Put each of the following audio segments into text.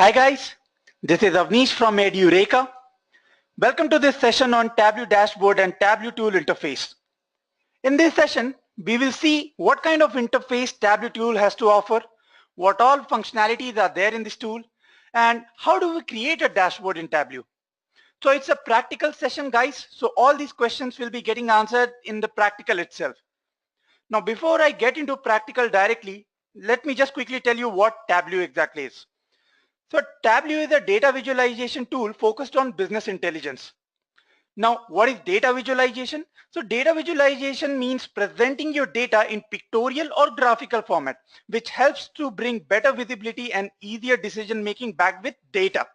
Hi guys, this is Avnish from Edureka. Welcome to this session on Tableau Dashboard and Tableau Tool Interface. In this session, we will see what kind of interface Tableau Tool has to offer, what all functionalities are there in this tool, and how do we create a dashboard in Tableau. So it's a practical session guys, so all these questions will be getting answered in the practical itself. Now before I get into practical directly, let me just quickly tell you what Tableau exactly is. So Tableau is a data visualization tool focused on business intelligence. Now, what is data visualization? So data visualization means presenting your data in pictorial or graphical format, which helps to bring better visibility and easier decision making backed with data.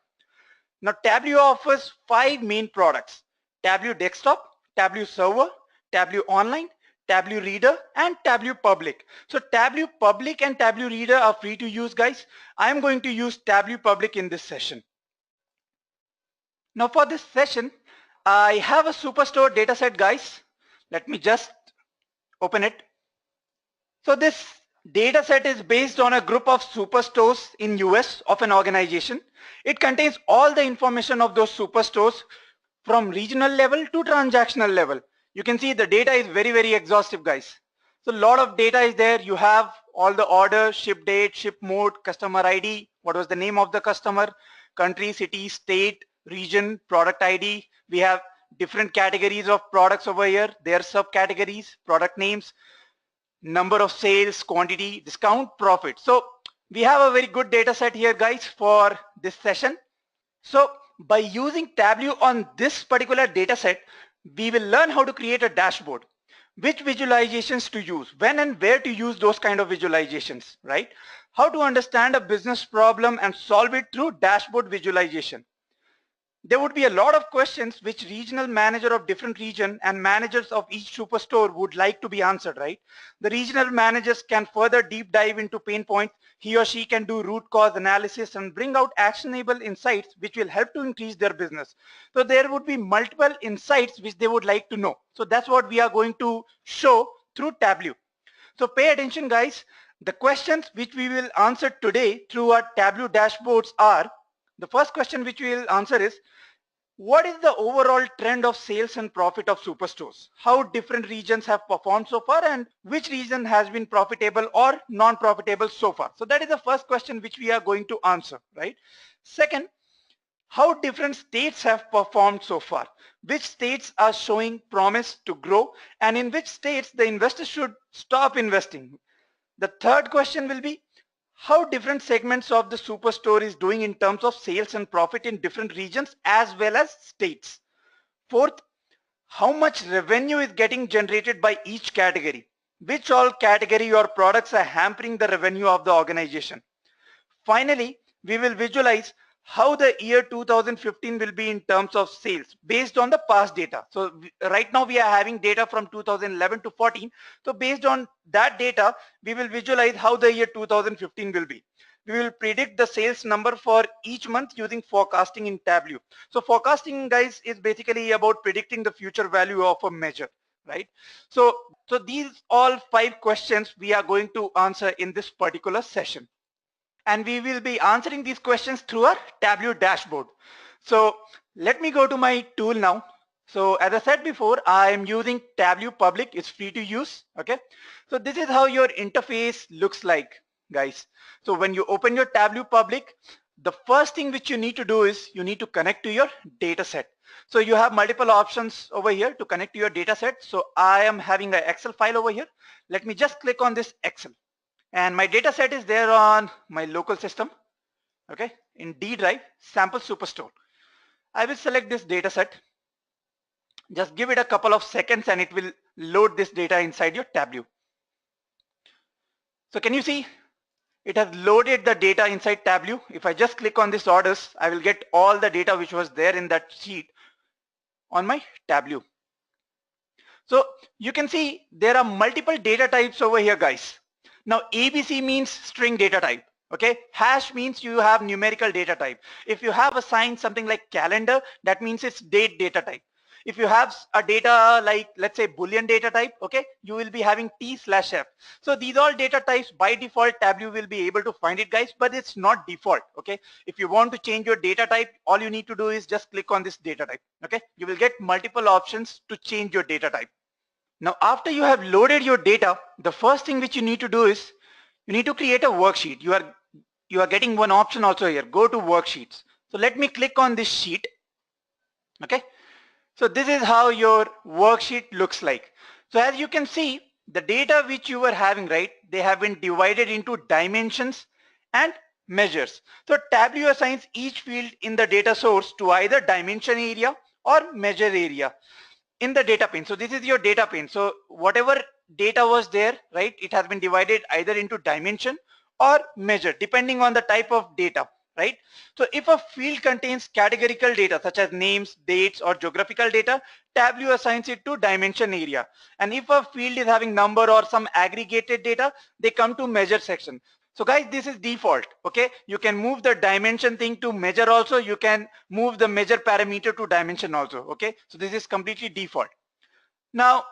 Now, Tableau offers 5 main products: Tableau Desktop, Tableau Server, Tableau Online, Tableau Reader, and Tableau Public. So Tableau Public and Tableau Reader are free to use guys. I am going to use Tableau Public in this session. Now for this session, I have a Superstore dataset guys. Let me just open it. So this dataset is based on a group of superstores in US of an organization. It contains all the information of those superstores from regional level to transactional level. You can see the data is very exhaustive guys. So a lot of data is there. You have all the order, ship date, ship mode, customer ID, what was the name of the customer, country, city, state, region, product ID. We have different categories of products over here, their subcategories, product names, number of sales, quantity, discount, profit. So we have a very good data set here guys for this session. So by using Tableau on this particular data set, we will learn how to create a dashboard, which visualizations to use, when and where to use those kind of visualizations, right? How to understand a business problem and solve it through dashboard visualization. There would be a lot of questions which regional manager of different region and managers of each superstore would like to be answered, right? The regional managers can further deep dive into pain points. He or she can do root cause analysis and bring out actionable insights which will help to increase their business. So there would be multiple insights which they would like to know. So that's what we are going to show through Tableau. So pay attention guys. The questions which we will answer today through our Tableau dashboards are, the first question which we will answer is, what is the overall trend of sales and profit of superstores? How different regions have performed so far and which region has been profitable or non-profitable so far? So that is the first question which we are going to answer, right? Second, how different states have performed so far? Which states are showing promise to grow and in which states the investors should stop investing? The third question will be, how different segments of the superstore is doing in terms of sales and profit in different regions as well as states. Fourth, how much revenue is getting generated by each category? Which all category or products are hampering the revenue of the organization? Finally, we will visualize how the year 2015 will be in terms of sales based on the past data. So right now we are having data from 2011 to 14. So based on that data, we will visualize how the year 2015 will be. We will predict the sales number for each month using forecasting in Tableau. So forecasting guys is basically about predicting the future value of a measure, right? So these all 5 questions we are going to answer in this particular session. And we will be answering these questions through our Tableau dashboard. So let me go to my tool now. So as I said before, I am using Tableau Public. It's free to use, okay? So this is how your interface looks like, guys. So when you open your Tableau Public, the first thing which you need to do is you need to connect to your data set. So you have multiple options over here to connect to your data set. So I am having an Excel file over here. Let me just click on this Excel. And my data set is there on my local system, okay, in D drive, sample superstore. I will select this data set. Just give it a couple of seconds and it will load this data inside your Tableau. So can you see? It has loaded the data inside Tableau. If I just click on this orders, I will get all the data which was there in that sheet on my Tableau. So you can see there are multiple data types over here, guys. Now ABC means string data type, okay? Hash means you have numerical data type. If you have assigned something like calendar, that means it's date data type. If you have a data like, let's say, Boolean data type, okay, you will be having T/F. So these all data types by default Tableau will be able to find it, guys, but it's not default, okay. If you want to change your data type, all you need to do is just click on this data type, okay. You will get multiple options to change your data type. Now, after you have loaded your data, the first thing which you need to do is you need to create a worksheet. You are getting one option also here. Go to worksheets. So let me click on this sheet. Okay. So this is how your worksheet looks like. So as you can see, the data which you were having, right, they have been divided into dimensions and measures. So Tableau assigns each field in the data source to either dimension area or measure area in the data pane. So this is your data pane. So whatever data was there, right, it has been divided either into dimension or measure depending on the type of data, right? So if a field contains categorical data such as names, dates, or geographical data, Tableau assigns it to dimension area. And if a field is having number or some aggregated data, they come to measure section. So guys, this is default, okay? You can move the dimension thing to measure also. You can move the measure parameter to dimension also, okay? So this is completely default. Now,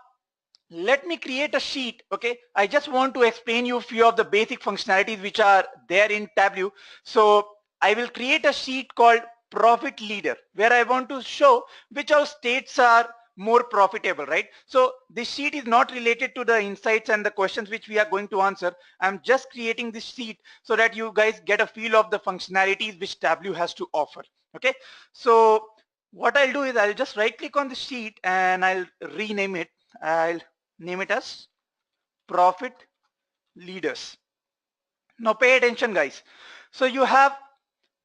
let me create a sheet, okay? I just want to explain you a few of the basic functionalities which are there in Tableau. So I will create a sheet called Profit Leader, where I want to show which all states are more profitable, right? So this sheet is not related to the insights and the questions which we are going to answer. I'm just creating this sheet so that you guys get a feel of the functionalities which Tableau has to offer, okay? So what I'll do is I'll just right click on the sheet and I'll rename it. I'll name it as Profit Leaders. Now pay attention, guys. So you have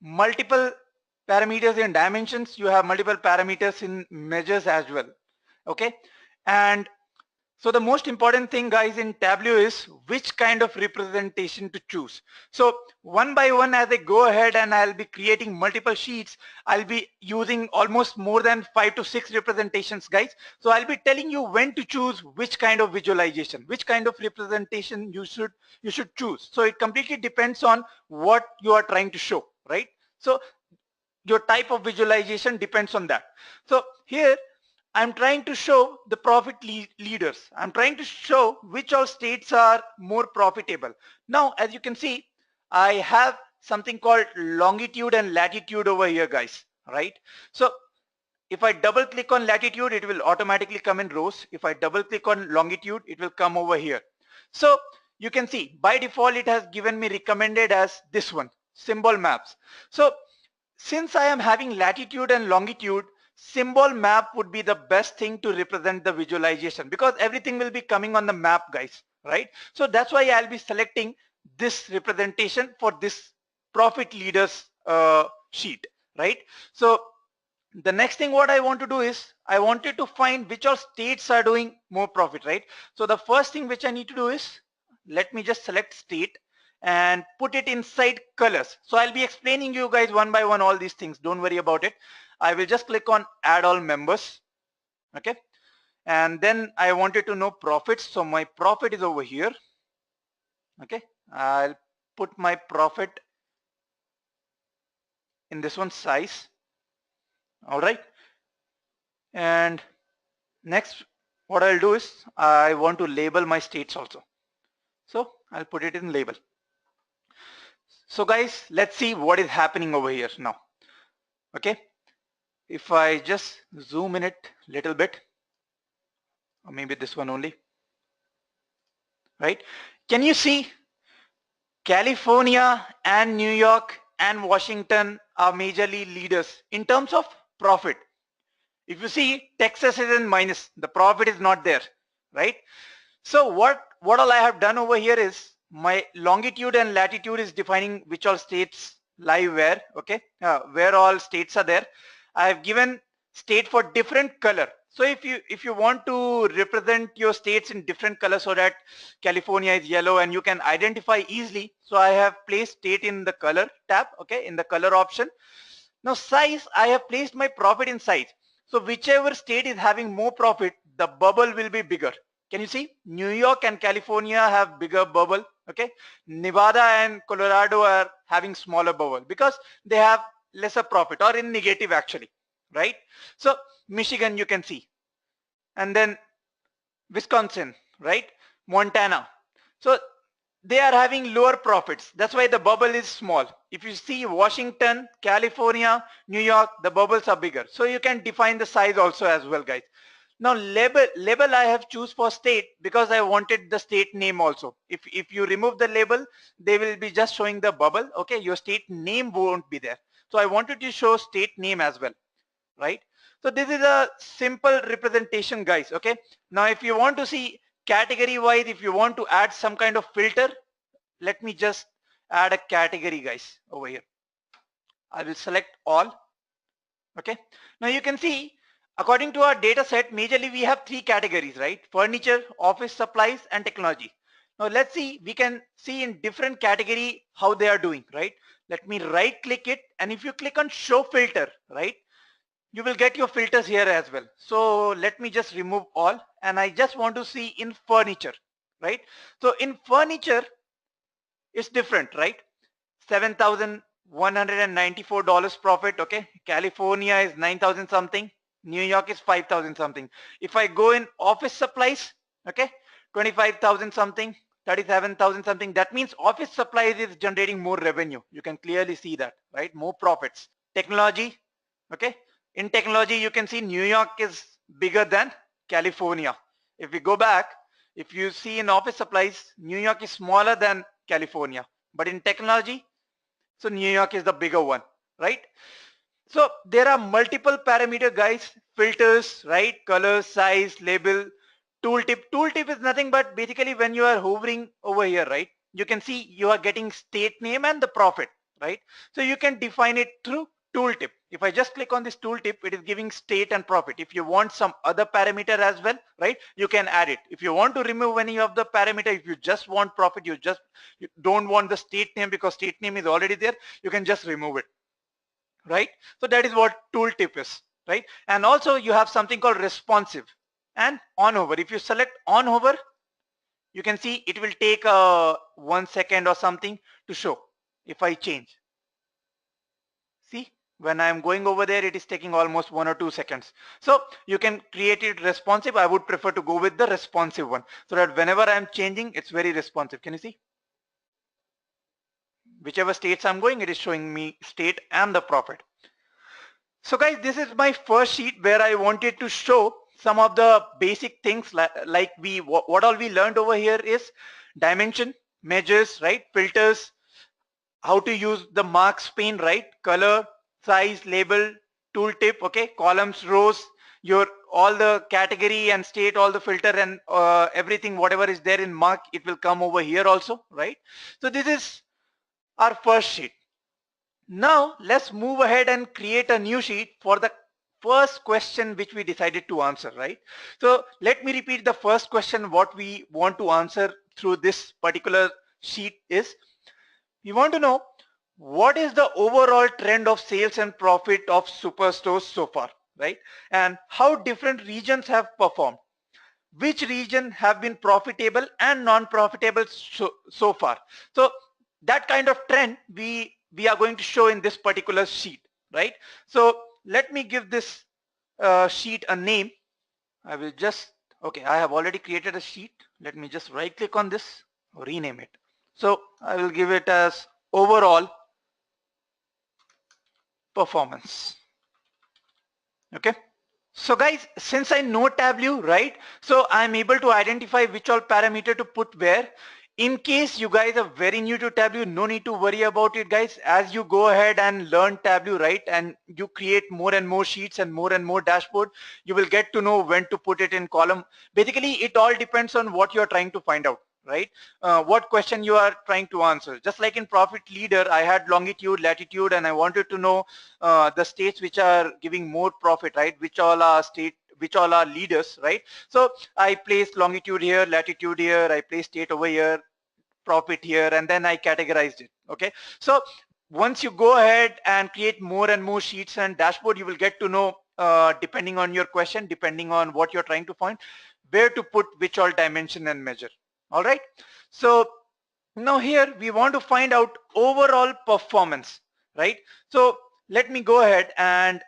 multiple parameters in dimensions, you have multiple parameters in measures as well, okay? And so the most important thing, guys, in Tableau is which kind of representation to choose. So one by one, as I go ahead and I'll be creating multiple sheets, I'll be using almost more than 5 to 6 representations, guys. So I'll be telling you when to choose which kind of visualization, which kind of representation you should choose. So it completely depends on what you are trying to show, right? So your type of visualization depends on that. So here I'm trying to show the profit leaders. I'm trying to show which all states are more profitable. Now, as you can see, I have something called longitude and latitude over here, guys, right? So if I double click on latitude, it will automatically come in rows. If I double click on longitude, it will come over here. So you can see by default, it has given me recommended as this one, symbol maps. So since I am having latitude and longitude, symbol map would be the best thing to represent the visualization because everything will be coming on the map, guys, right? So that's why I'll be selecting this representation for this profit leaders sheet, right? So the next thing what I want to do is I wanted to find which all states are doing more profit, right? So the first thing which I need to do is let me just select state and put it inside colors. So I'll be explaining you guys one by one all these things. Don't worry about it. I will just click on add all members, okay? And then I wanted to know profits. So my profit is over here, okay? I'll put my profit in this one size, all right? And next what I'll do is I want to label my states also. So I'll put it in label. So guys, let's see what is happening over here now, okay? If I just zoom in it a little bit, or maybe this one only, right? Can you see California and New York and Washington are majorly leaders in terms of profit? If you see, Texas is in minus, the profit is not there, right? So what all I have done over here is my longitude and latitude is defining which all states lie where, okay? Where all states are there. I have given state for different color. So if you want to represent your states in different colors so that California is yellow and you can identify easily, so I have placed state in the color tab, okay, in the color option. Now size, I have placed my profit in size. So whichever state is having more profit, the bubble will be bigger. Can you see? New York and California have bigger bubble, okay? Nevada and Colorado are having smaller bubble because they have lesser profit or in negative actually, right? So Michigan you can see, and then Wisconsin, right? Montana. So they are having lower profits. That's why the bubble is small. If you see Washington, California, New York, the bubbles are bigger. So you can define the size also as well, guys. Now label I have choose for state because I wanted the state name also. If you remove the label, they will be just showing the bubble. Okay, your state name won't be there. So I wanted to show state name as well, right? So this is a simple representation, guys. Okay, now if you want to see category wise, if you want to add some kind of filter, let me just add a category, guys, over here. I will select all. Okay, now you can see according to our data set, majorly we have three categories, right? Furniture, office supplies, and technology. Now let's see, we can see in different category how they are doing, right? Let me right click it, and if you click on show filter, right, you will get your filters here as well. So let me just remove all, and I just want to see in furniture, right? So in furniture it's different, right? $7,194 profit. Okay, California is 9,000 something, New York is 5,000 something. If I go in office supplies, okay, 25,000 something, 37,000 something. That means office supplies is generating more revenue. You can clearly see that, right? More profits. Technology, okay, in technology you can see New York is bigger than California. If we go back, if you see in office supplies, New York is smaller than California, but in technology, so New York is the bigger one, right? So there are multiple parameter, guys, filters, right? Color, size, label, tooltip. Tooltip is nothing but basically when you are hovering over here, right? You can see you are getting state name and the profit, right? So you can define it through tooltip. If I just click on this tooltip, it is giving state and profit. If you want some other parameter as well, right, you can add it. If you want to remove any of the parameter, if you just want profit, you don't want the state name because state name is already there, you can just remove it, right? So that is what tooltip is, right? And also you have something called responsive and on hover. If you select on hover, you can see it will take 1 second or something to show. If I change, see, when I am going over there, it is taking almost 1 or 2 seconds. So you can create it responsive. I would prefer to go with the responsive one so that whenever I am changing, it's very responsive. Can you see? Whichever states I'm going, it is showing me state and the profit. So guys, this is my first sheet where I wanted to show some of the basic things like what all we learned over here is dimension, measures, right? Filters, how to use the marks pane, right? Color, size, label, tooltip, okay? Columns, rows, your all the category and state, all the filter and everything, whatever is there in mark, it will come over here also, right? So this is our first sheet. Now let's move ahead and create a new sheet for the first question which we decided to answer, right? So let me repeat the first question. What we want to answer through this particular sheet is, we want to know what is the overall trend of sales and profit of superstores so far, right? And how different regions have performed. Which region have been profitable and non-profitable so far. So that kind of trend we are going to show in this particular sheet, right? So let me give this sheet a name. I will just, okay, I have already created a sheet. Let me just right click on this, rename it. So I will give it as overall performance. Okay. So guys, since I know Tableau, right, so I'm able to identify which all parameter to put where. In case you guys are very new to Tableau, no need to worry about it, guys. As you go ahead and learn Tableau, right, and you create more and more sheets and more dashboard, you will get to know when to put it in column. Basically, it all depends on what you're trying to find out, right? What question you are trying to answer. Just like in Profit Leader, I had longitude, latitude, and I wanted to know the states which are giving more profit, right? Which all are leaders, right? So I placed longitude here, latitude here, I placed state over here, profit here, and then I categorized it. Okay, so once you go ahead and create more and more sheets and dashboard, you will get to know depending on your question, depending on what you're trying to find, where to put which all dimension and measure. All right, so now here we want to find out overall performance, right? So let me go ahead and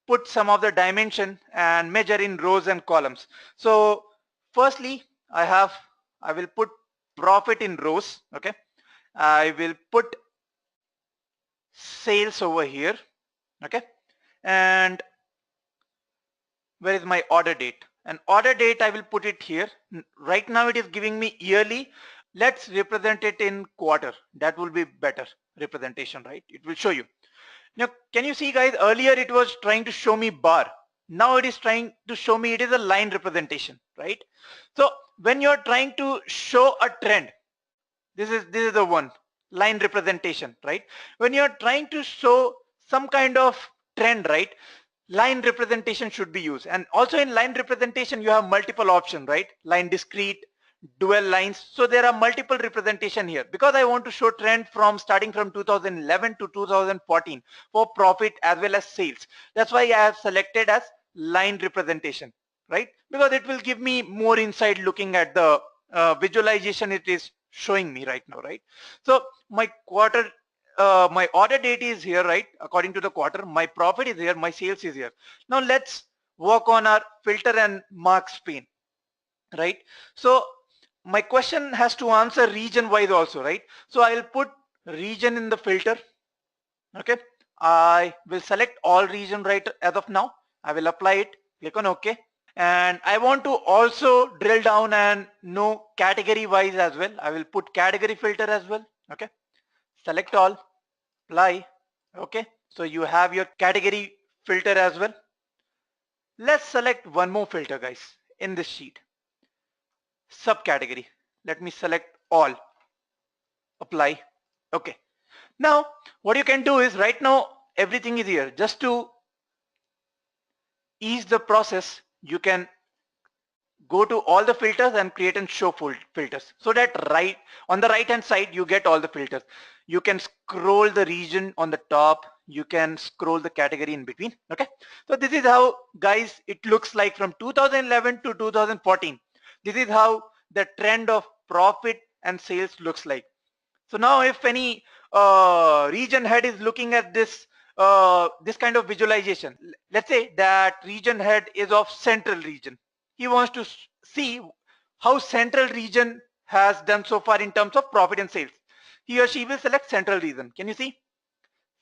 put some of the dimension and measure in rows and columns. So firstly, I will put profit in rows. Okay, I will put sales over here. Okay, and where is my order date? And order date, I will put it here. Right now it is giving me yearly. Let's represent it in quarter. That will be better representation, right? It will show you. Now, can you see, guys, earlier it was trying to show me bar. Now it is trying to show me it is a line representation, right? So when you're trying to show a trend, this is the one, line representation, right? When you're trying to show some kind of trend, right, line representation should be used. And also in line representation you have multiple options, right? Line discrete, dual lines. So there are multiple representation here, because I want to show trend from starting from 2011 to 2014 for profit as well as sales. That's why I have selected as line representation, right? Because it will give me more insight looking at the visualization it is showing me right now, right? So my quarter, my order date is here, right? According to the quarter, my profit is here, my sales is here. Now let's work on our filter and marks pane, right? So my question has to answer region wise also, right? So I'll put region in the filter. Okay, I will select all region right as of now. I will apply it, click on OK. And I want to also drill down and know category wise as well. I will put category filter as well. Okay, select all, apply. Okay, so you have your category filter as well. Let's select one more filter, guys, in this sheet. Subcategory. Let me select all, apply. Okay, now what you can do is, right now everything is here. Just to ease the process, you can go to all the filters and create and show filters, so that right on the right hand side you get all the filters. You can scroll the region on the top, you can scroll the category in between. Okay, so this is how, guys, it looks like from 2011 to 2014. This is how the trend of profit and sales looks like. So now if any region head is looking at this this kind of visualization, let's say that region head is of central region. He wants to see how central region has done so far in terms of profit and sales. He or she will select central region. Can you see?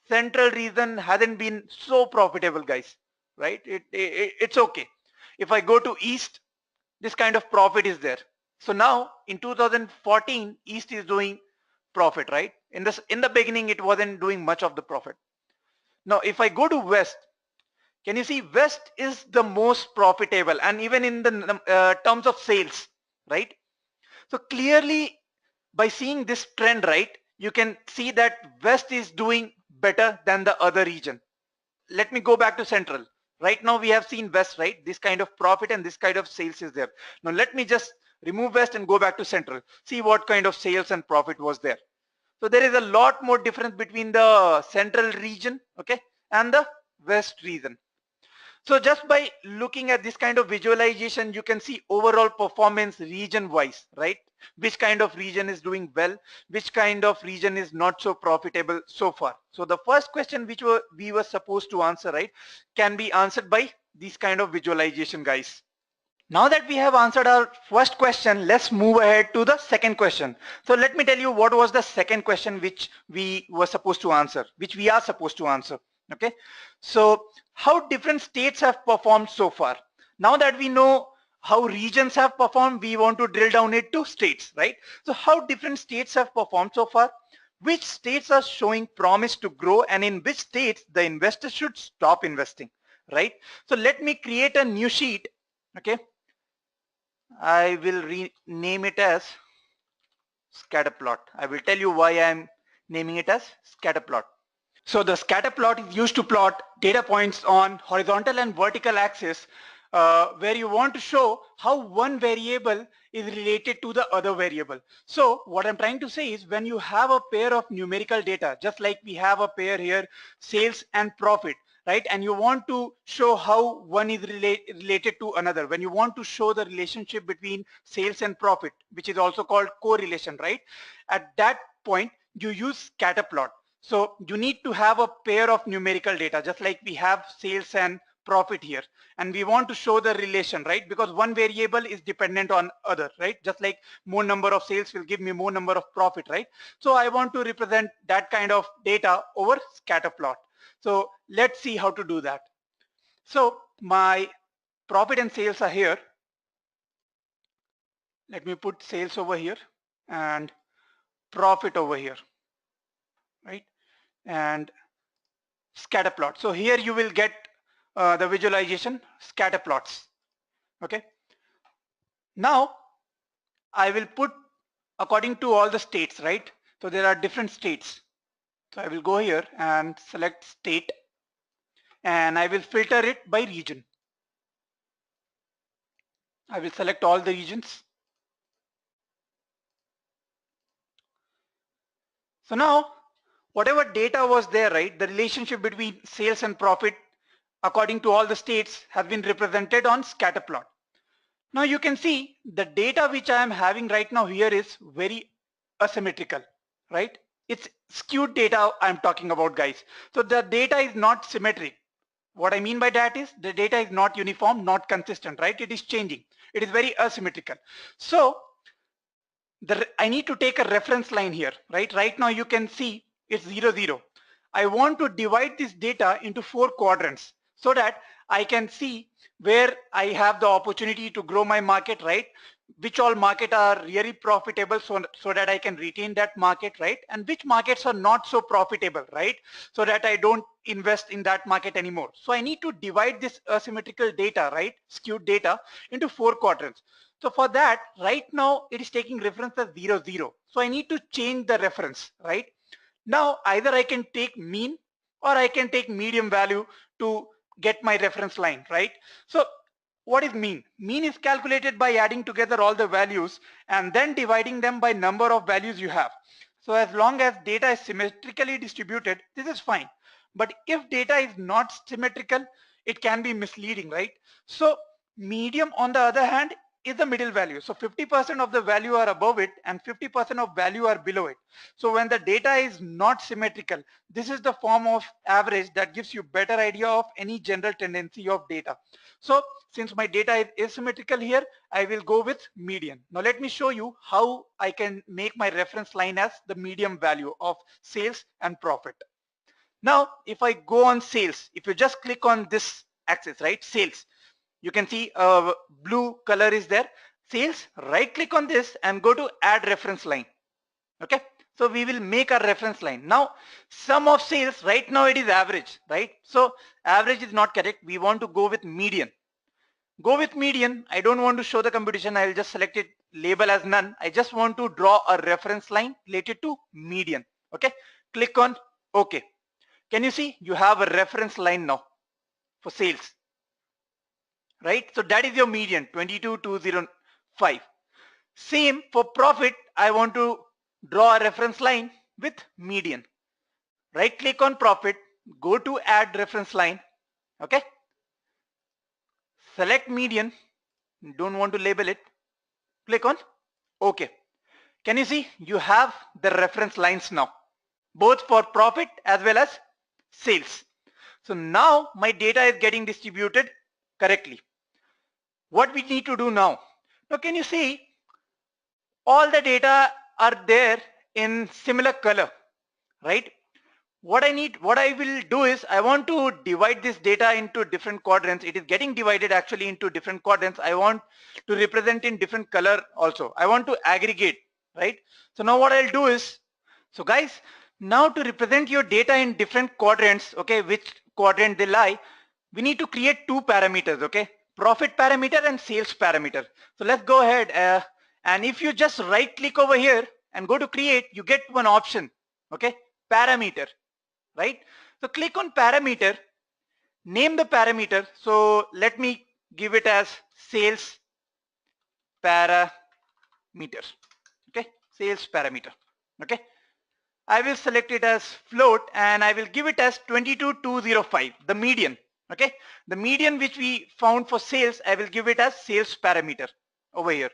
Central region hasn't been so profitable, guys, right? It's okay. If I go to east, this kind of profit is there. So now in 2014, east is doing profit, right? In the beginning it wasn't doing much of the profit. Now if I go to west, can you see west is the most profitable, and even in the terms of sales, right? So clearly by seeing this trend, right, you can see that west is doing better than the other region. Let me go back to central. Right now we have seen west, right? This kind of profit and this kind of sales is there. Now let me just remove west and go back to central. See what kind of sales and profit was there. So there is a lot more difference between the central region, okay, and the west region. So just by looking at this kind of visualization, you can see overall performance region wise, right? Which kind of region is doing well, which kind of region is not so profitable so far. So the first question which we were supposed to answer, right, can be answered by this kind of visualization, guys. Now that we have answered our first question, let's move ahead to the second question. So let me tell you what was the second question which we were supposed to answer, which we are supposed to answer. Okay, so how different states have performed so far. Now that we know how regions have performed, we want to drill down it to states, right? So how different states have performed so far, which states are showing promise to grow, and in which states the investors should stop investing, right? So let me create a new sheet. Okay, I will rename it as scatter plot. I will tell you why I am naming it as scatter plot. So the scatter plot is used to plot data points on horizontal and vertical axis, where you want to show how one variable is related to the other variable. So what I'm trying to say is, when you have a pair of numerical data, just like we have a pair here, sales and profit, right? And you want to show how one is related to another. When you want to show the relationship between sales and profit, which is also called correlation, right? At that point, you use scatter plot. So you need to have a pair of numerical data, just like we have sales and profit here, and we want to show the relation, right? Because one variable is dependent on other, right? Just like more number of sales will give me more number of profit, right? So I want to represent that kind of data over scatter plot. So let's see how to do that. So my profit and sales are here. Let me put sales over here and profit over here, right? And scatter plot. So here you will get the visualization scatter plots. Okay. Now I will put according to all the states, right? So there are different states. So I will go here and select state, and I will filter it by region. I will select all the regions. So now whatever data was there, right, the relationship between sales and profit according to all the states has been represented on scatter plot. Now you can see the data which I am having right now here is very asymmetrical, right? It's skewed data I'm talking about, guys. So the data is not symmetric. What I mean by that is the data is not uniform, not consistent, right? It is changing. It is very asymmetrical. So I need to take a reference line here, right? Right now you can see it's 0, 0. I want to divide this data into 4 quadrants so that I can see where I have the opportunity to grow my market, right? Which all market are really profitable so that I can retain that market, right? And which markets are not so profitable, right? So that I don't invest in that market anymore. So I need to divide this asymmetrical data, right? Skewed data into 4 quadrants. So for that, right now it is taking reference as 0, 0. So I need to change the reference, right? Now either I can take mean or I can take medium value to get my reference line, right? So what is mean? Mean is calculated by adding together all the values and then dividing them by number of values you have. So as long as data is symmetrically distributed, this is fine. But if data is not symmetrical, it can be misleading, right? So medium, on the other hand, is the middle value. So 50% of the value are above it and 50% of value are below it. So when the data is not symmetrical, this is the form of average that gives you better idea of any general tendency of data. So since my data is asymmetrical here, I will go with median. Now let me show you how I can make my reference line as the medium value of sales and profit. Now if I go on sales, if you just click on this axis, right, sales, you can see a blue color is there, sales, right click on this and go to add reference line. Okay, so we will make a reference line. Now sum of sales, right now it is average, right? So average is not correct, we want to go with median. Go with median. I don't want to show the computation, I will just select it, label as none. I just want to draw a reference line related to median. Okay, click on OK. Can you see you have a reference line now for sales, right? So that is your median, 22,205. Same for profit, I want to draw a reference line with median. Right click on profit, go to add reference line. Okay, select median, don't want to label it, click on OK. Can you see you have the reference lines now, both for profit as well as sales. So now my data is getting distributed correctly. What we need to do now? Now can you see all the data are there in similar color, right? What I will do is I want to divide this data into different quadrants. It is getting divided actually into different quadrants. I want to represent in different color also. I want to aggregate, right? So now what I'll do is, so guys, now to represent your data in different quadrants, okay, which quadrant they lie, we need to create 2 parameters, okay? Profit parameter and sales parameter. So let's go ahead and if you just right click over here and go to create, you get one option, okay, parameter, right? So click on parameter, name the parameter. So let me give it as sales parameter, okay, sales parameter. Okay, I will select it as float and I will give it as 22,205, the median. Okay, the median which we found for sales, I will give it as sales parameter over here.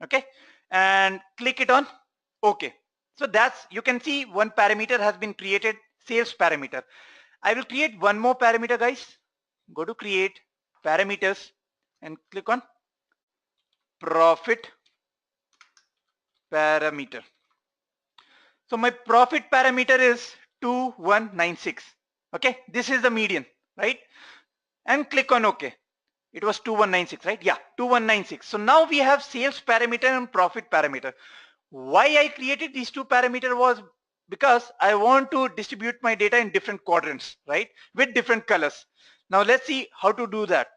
Okay, and click it on OK. So that's, you can see one parameter has been created, sales parameter. I will create one more parameter, guys. go to create parameters and click on profit parameter. So my profit parameter is 2196. Okay, this is the median, right? And click on OK. It was 2196, right? Yeah, 2196. So now we have sales parameter and profit parameter. Why I created these two parameters was because I want to distribute my data in different quadrants, right? With different colors. Now let's see how to do that.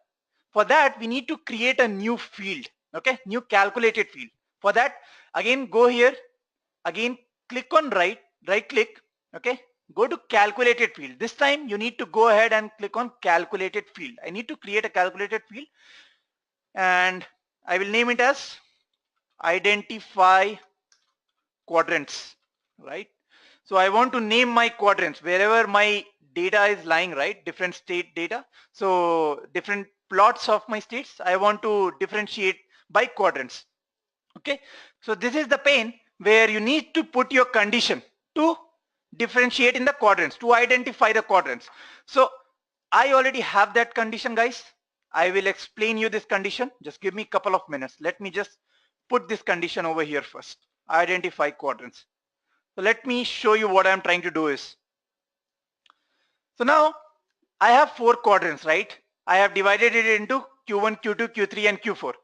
For that, we need to create a new field, okay? New calculated field. For that, again, go here, again, click on right click, okay? Go to calculated field. This time you need to go ahead and click on calculated field. I need to create a calculated field and I will name it as identify quadrants, right? So I want to name my quadrants wherever my data is lying, right? Different state data. So different plots of my states, I want to differentiate by quadrants. Okay. So this is the pane where you need to put your condition to differentiate in the quadrants, to identify the quadrants. So I already have that condition, guys. I will explain you this condition. Just give me a couple of minutes. Let me just put this condition over here first. Identify quadrants. So let me show you what I'm trying to do is. So now I have 4 quadrants, right? I have divided it into Q1, Q2, Q3 and Q4.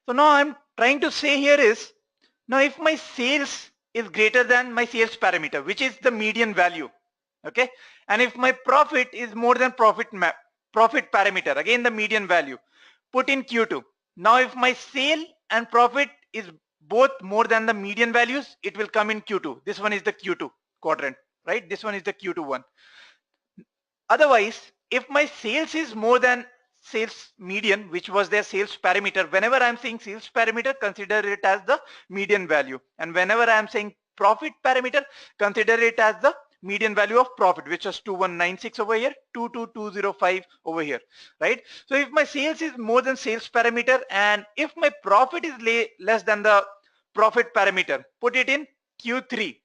So now I'm trying to say here is, now if my sales is greater than my sales parameter, which is the median value, okay? And if my profit is more than profit parameter, again the median value, put in Q2. Now if my sale and profit is both more than the median values, it will come in Q2. This one is the Q2 quadrant, right? This one is the Q2 one. Otherwise, if my sales is more than sales median, which was their sales parameter, whenever I'm saying sales parameter, consider it as the median value. And whenever I'm saying profit parameter, consider it as the median value of profit, which was 2196 over here, 22205 over here, right? So if my sales is more than sales parameter and if my profit is less than the profit parameter, put it in Q3.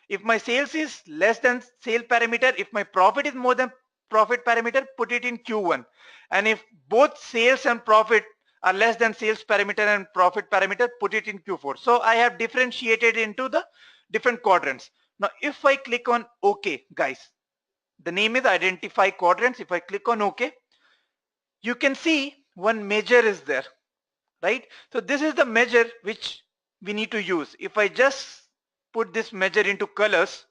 If my sales is less than sale parameter, if my profit is more than profit parameter, put it in Q1. And if both sales and profit are less than sales parameter and profit parameter, put it in Q4. So I have differentiated into the different quadrants. Now if I click on OK, guys, the name is identify quadrants. If I click on OK, you can see one measure is there, right? So this is the measure which we need to use. If I just put this measure into colors,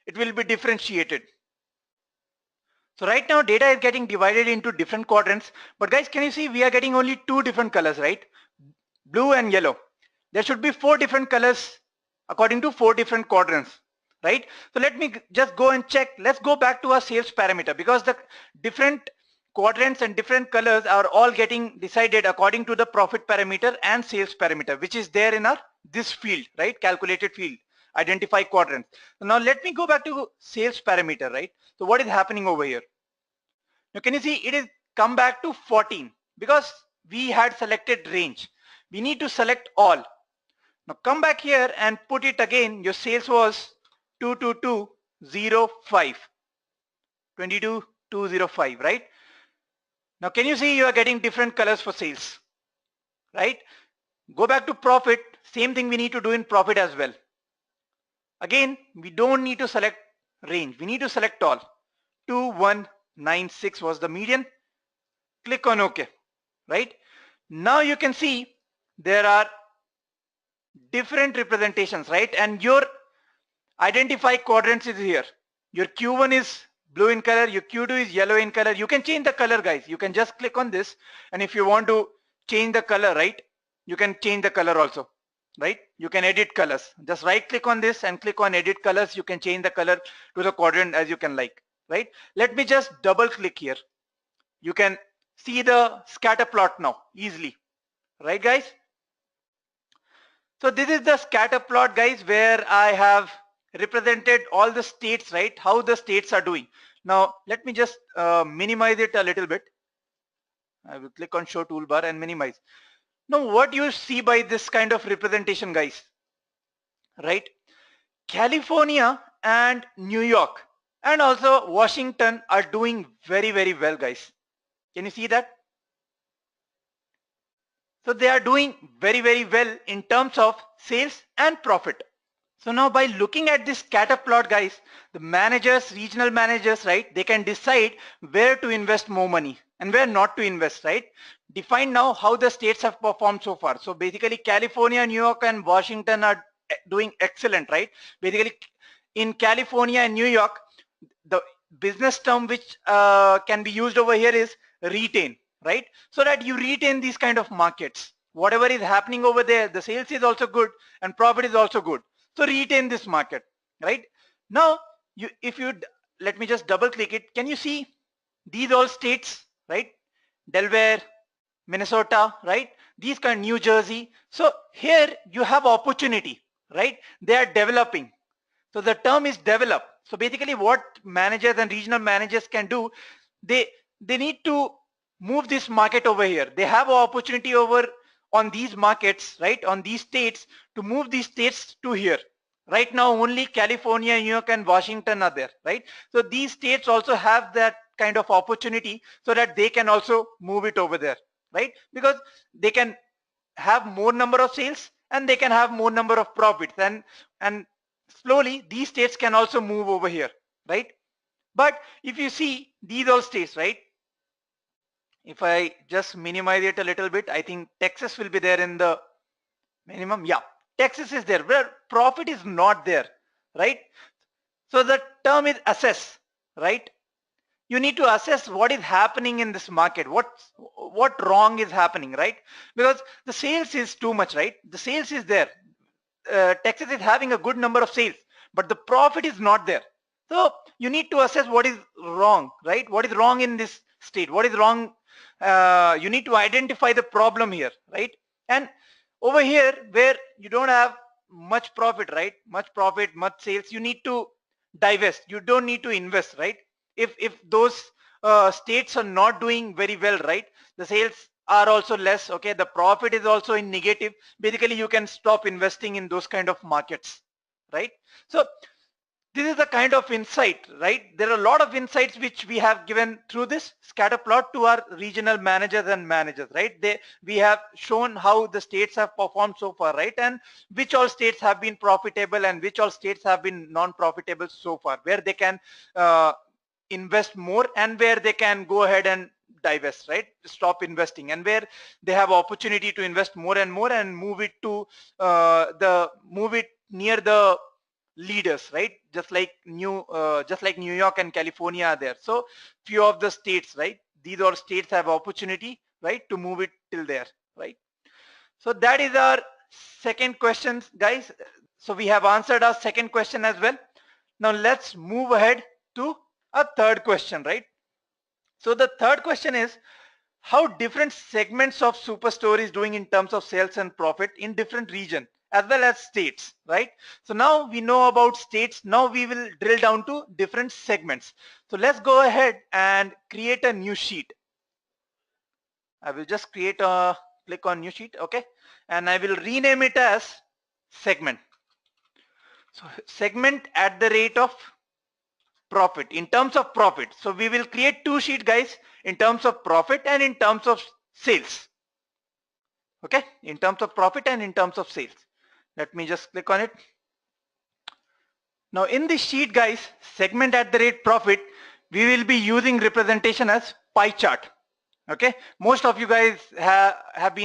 it will be differentiated. So right now data is getting divided into different quadrants, but guys, can you see we are getting only 2 different colors, right? Blue and yellow. There should be 4 different colors according to 4 different quadrants, right? So let me just go and check. Let's go back to our sales parameter, because the different quadrants and different colors are all getting decided according to the profit parameter and sales parameter, which is there in our this field, right? Calculated field, identify quadrants. So now let me go back to sales parameter, right? So what is happening over here? Now can you see it is come back to 14 because we had selected range. We need to select all. Now come back here and put it again. Your sales was 22205, 22205, right? Now can you see you are getting different colors for sales, right? Go back to profit. Same thing we need to do in profit as well. Again, we don't need to select range. We need to select all. 2196 was the median. Click on OK, right? Now you can see there are different representations, right? And your identify quadrants is here. Your Q1 is blue in color, your Q2 is yellow in color. You can change the color, guys. You can just click on this, and if you want to change the color, right, you can change the color also, right? You can edit colors. Just right click on this and click on edit colors. You can change the color to the quadrant as you can like, right? Let me just double click here. You can see the scatter plot now easily, right guys? So this is the scatter plot, guys, where I have represented all the states, right? How the states are doing. Now let me just minimize it a little bit. I will click on show toolbar and minimize. Now what you see by this kind of representation, guys, right? California and New York, and also Washington are doing very, very well, guys. Can you see that? So they are doing very, very well in terms of sales and profit. So now by looking at this scatter plot, guys, the managers, regional managers, right, they can decide where to invest more money and where not to invest, right? Define now how the states have performed so far. So basically California, New York and Washington are doing excellent, right? Basically in California and New York, the business term which can be used over here is retain, right? So that you retain these kind of markets. Whatever is happening over there, the sales is also good and profit is also good. So retain this market, right? Now, if you let me just double click it. Can you see these all states, right? Delaware, Minnesota, right? These kind, New Jersey. So here you have opportunity, right? They are developing. So the term is develop. So basically what managers and regional managers can do, they need to move this market over here. They have an opportunity over on these markets, right? On these states to move these states to here. Right now only California, New York and Washington are there, right? So these states also have that kind of opportunity so that they can also move it over there, right? Because they can have more number of sales and they can have more number of profits, and slowly these states can also move over here, right? But if you see these all states, right? If I just minimize it a little bit, I think Texas will be there in the minimum. Yeah, Texas is there where profit is not there, right? So the term is assess, right? You need to assess what is happening in this market, what wrong is happening, right? Because the sales is too much, right? The sales is there. Texas is having a good number of sales, but the profit is not there. So you need to assess what is wrong, right? What is wrong in this state? What is wrong? You need to identify the problem here, right? And over here where you don't have much profit, right? Much profit, much sales, you need to divest. You don't need to invest, right? If those states are not doing very well, right? The sales are also less, okay? The profit is also in negative. Basically, you can stop investing in those kind of markets, right? So this is the kind of insight, right? There are a lot of insights which we have given through this scatter plot to our regional managers and managers, right? We have shown how the states have performed so far, right? And which all states have been profitable and which all states have been non-profitable so far, where they can invest more and where they can go ahead and divest, right? Stop investing, and where they have opportunity to invest more and more and move it to move it near the leaders, right? Just like New York and California are there. So few of the states, right? These all states have opportunity, right, to move it till there, right? So that is our second question, guys. So we have answered our second question as well. Now let's move ahead to a third question, right? So the third question is how different segments of Superstore is doing in terms of sales and profit in different regions as well as states, right? So now we know about states. Now we will drill down to different segments. So let's go ahead and create a new sheet. I will just click on new sheet, okay? And I will rename it as segment. So segment at the rate of profit, in terms of profit. So we will create two sheets, guys, in terms of profit and in terms of sales. Okay, in terms of profit and in terms of sales. Let me just click on it. Now in this sheet, guys, segment at the rate profit, we will be using representation as pie chart. Okay, most of you guys have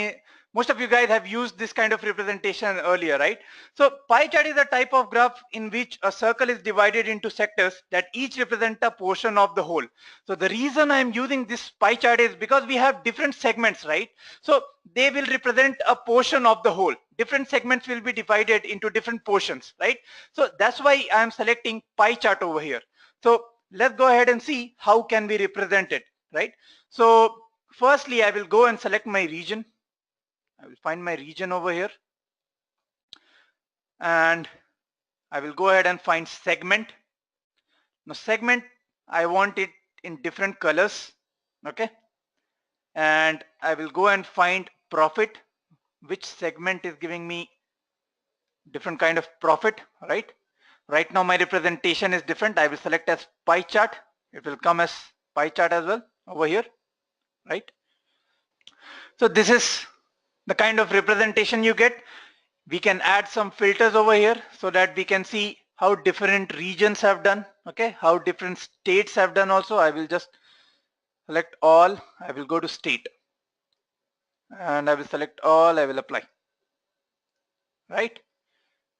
used this kind of representation earlier, right? So pie chart is a type of graph in which a circle is divided into sectors that each represent a portion of the whole. So the reason I'm using this pie chart is because we have different segments, right? So they will represent a portion of the whole. Different segments will be divided into different portions, right? So that's why I'm selecting pie chart over here. So let's go ahead and see how can we represent it, right? So firstly, I will go and select my region. I will find my region over here, and I will go ahead and find segment. Now segment, I want it in different colors, okay? And I will go and find profit, which segment is giving me different kind of profit, right? Right now my representation is different. I will select as pie chart. It will come as pie chart as well over here, right? So this is the kind of representation you get. We can add some filters over here so that we can see how different regions have done, okay, how different states have done also. I will just select all. I will go to state and I will select all. I will apply, right?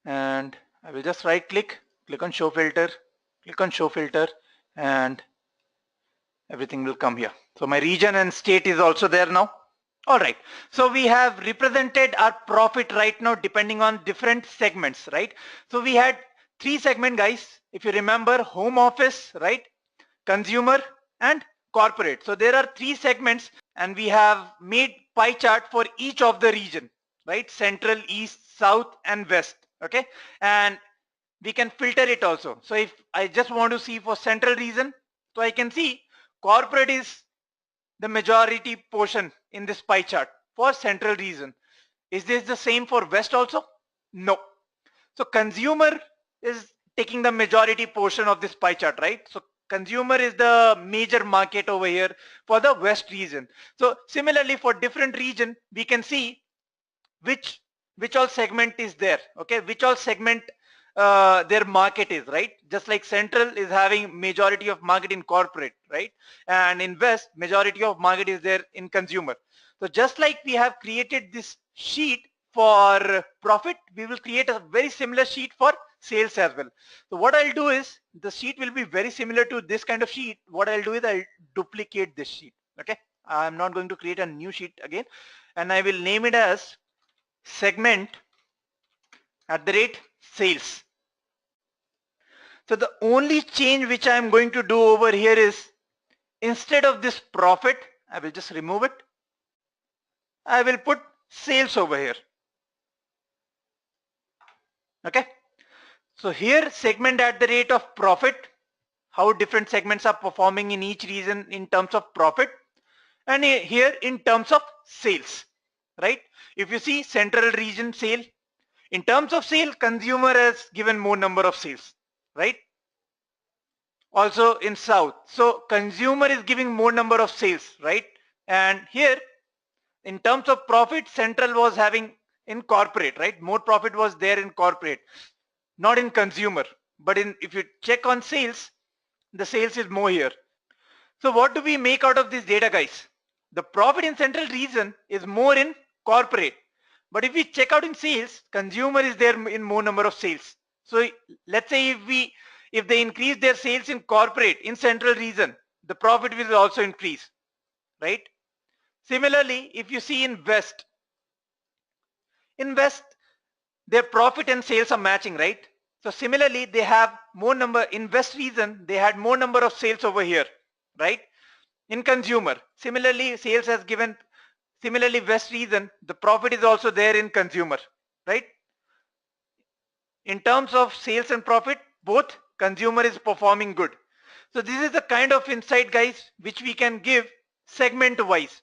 And I will just right click on show filter, click on show filter, and everything will come here. So my region and state is also there now. All right, so we have represented our profit right now depending on different segments, right? So we had 3 segments, guys. If you remember, home office, right, consumer and corporate. So there are 3 segments and we have made pie chart for each of the region, right? Central, east, south and west, okay? And we can filter it also. So if I just want to see for central region, so I can see corporate is the majority portion in this pie chart for central region. Is this the same for west also? No. So consumer is taking the majority portion of this pie chart, right? So consumer is the major market over here for the west region. So similarly for different region, we can see which all segment is there, okay, which all segment their market is, right? Just like central is having majority of market in corporate, right? And in west, majority of market is there in consumer. So just like we have created this sheet for profit, we will create a very similar sheet for sales as well. So what I'll do is, the sheet will be very similar to this kind of sheet. What I'll do is I'll duplicate this sheet, okay? I'm not going to create a new sheet again, and I will name it as segment @sales. So the only change which I am going to do over here is, instead of this profit, I will just remove it. I will put sales over here. Okay. So here segment @ profit, how different segments are performing in each region in terms of profit, and here in terms of sales, right? If you see central region sale, in terms of sale, consumer has given more number of sales, right? Also in south, so consumer is giving more number of sales, right? And here in terms of profit, central was having in corporate, right? More profit was there in corporate, not in consumer. But if you check on sales, the sales is more here. So what do we make out of this data, guys? The profit in central region is more in corporate, but if we check out in sales, consumer is there in more number of sales. So let's say if they increase their sales in corporate in central region, the profit will also increase, right? Similarly, if you see in west, their profit and sales are matching, right? So similarly, they have more number in west region, they had more number of sales over here, right? In consumer, similarly, sales has given, similarly west region, the profit is also there in consumer, right? In terms of sales and profit, both consumer is performing good. So this is the kind of insight, guys, which we can give segment wise.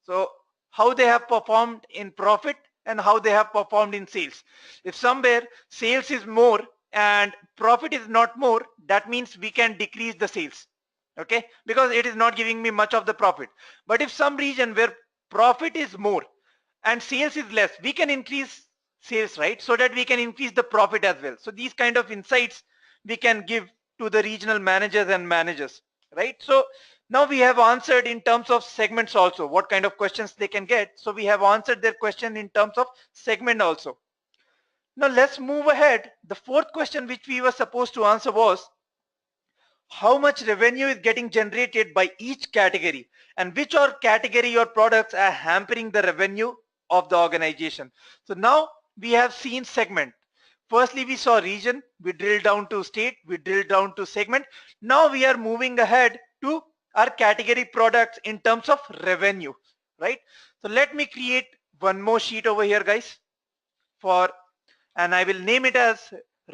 So how they have performed in profit and how they have performed in sales. If somewhere sales is more and profit is not more, that means we can decrease the sales, okay, because it is not giving me much of the profit. But if some region where profit is more and sales is less, we can increase sales, right, so that we can increase the profit as well. So these kind of insights we can give to the regional managers and managers, right? So now we have answered in terms of segments also, what kind of questions they can get. So we have answered their question in terms of segment also. Now let's move ahead. The fourth question which we were supposed to answer was, how much revenue is getting generated by each category, and which or category or products are hampering the revenue of the organization. So now we have seen segment. Firstly, we saw region, we drilled down to state, we drilled down to segment. Now we are moving ahead to our category products in terms of revenue, right? So let me create one more sheet over here, guys, and I will name it as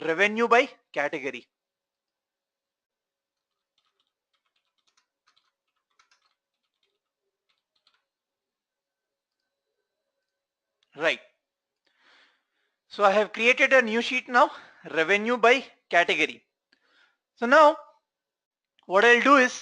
revenue by category. Right. So I have created a new sheet now, revenue by category. So now what I'll do is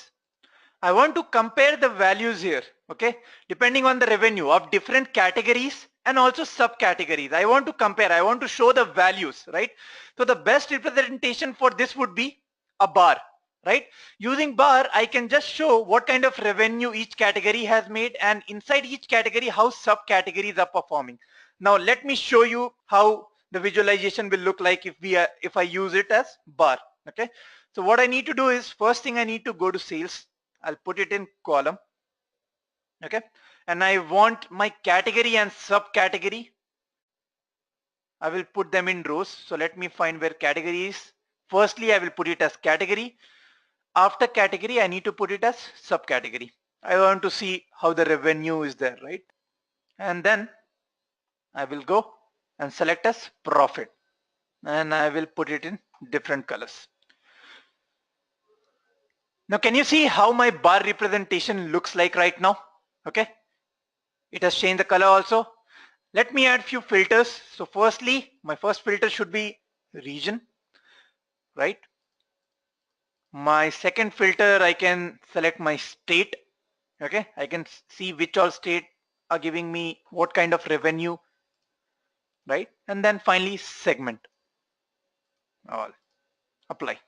I want to compare the values here, okay, depending on the revenue of different categories and also subcategories. I want to compare, I want to show the values, right? So the best representation for this would be a bar, right? Using bar, I can just show what kind of revenue each category has made, and inside each category how subcategories are performing. Now let me show you how the visualization will look like if I use it as bar, okay? So what I need to do is, first thing I need to go to sales. I'll put it in column, okay, and I want my category and subcategory, I will put them in rows. So let me find where category is. Firstly, I will put it as category. After category, I need to put it as subcategory. I want to see how the revenue is there, right? And then I will go and select as profit, and I will put it in different colors. Now can you see how my bar representation looks like right now? Okay, it has changed the color also. Let me add few filters. So firstly, my first filter should be region, right? My second filter, I can select my state, okay? I can see which all state are giving me what kind of revenue, right? And then finally segment, all, apply.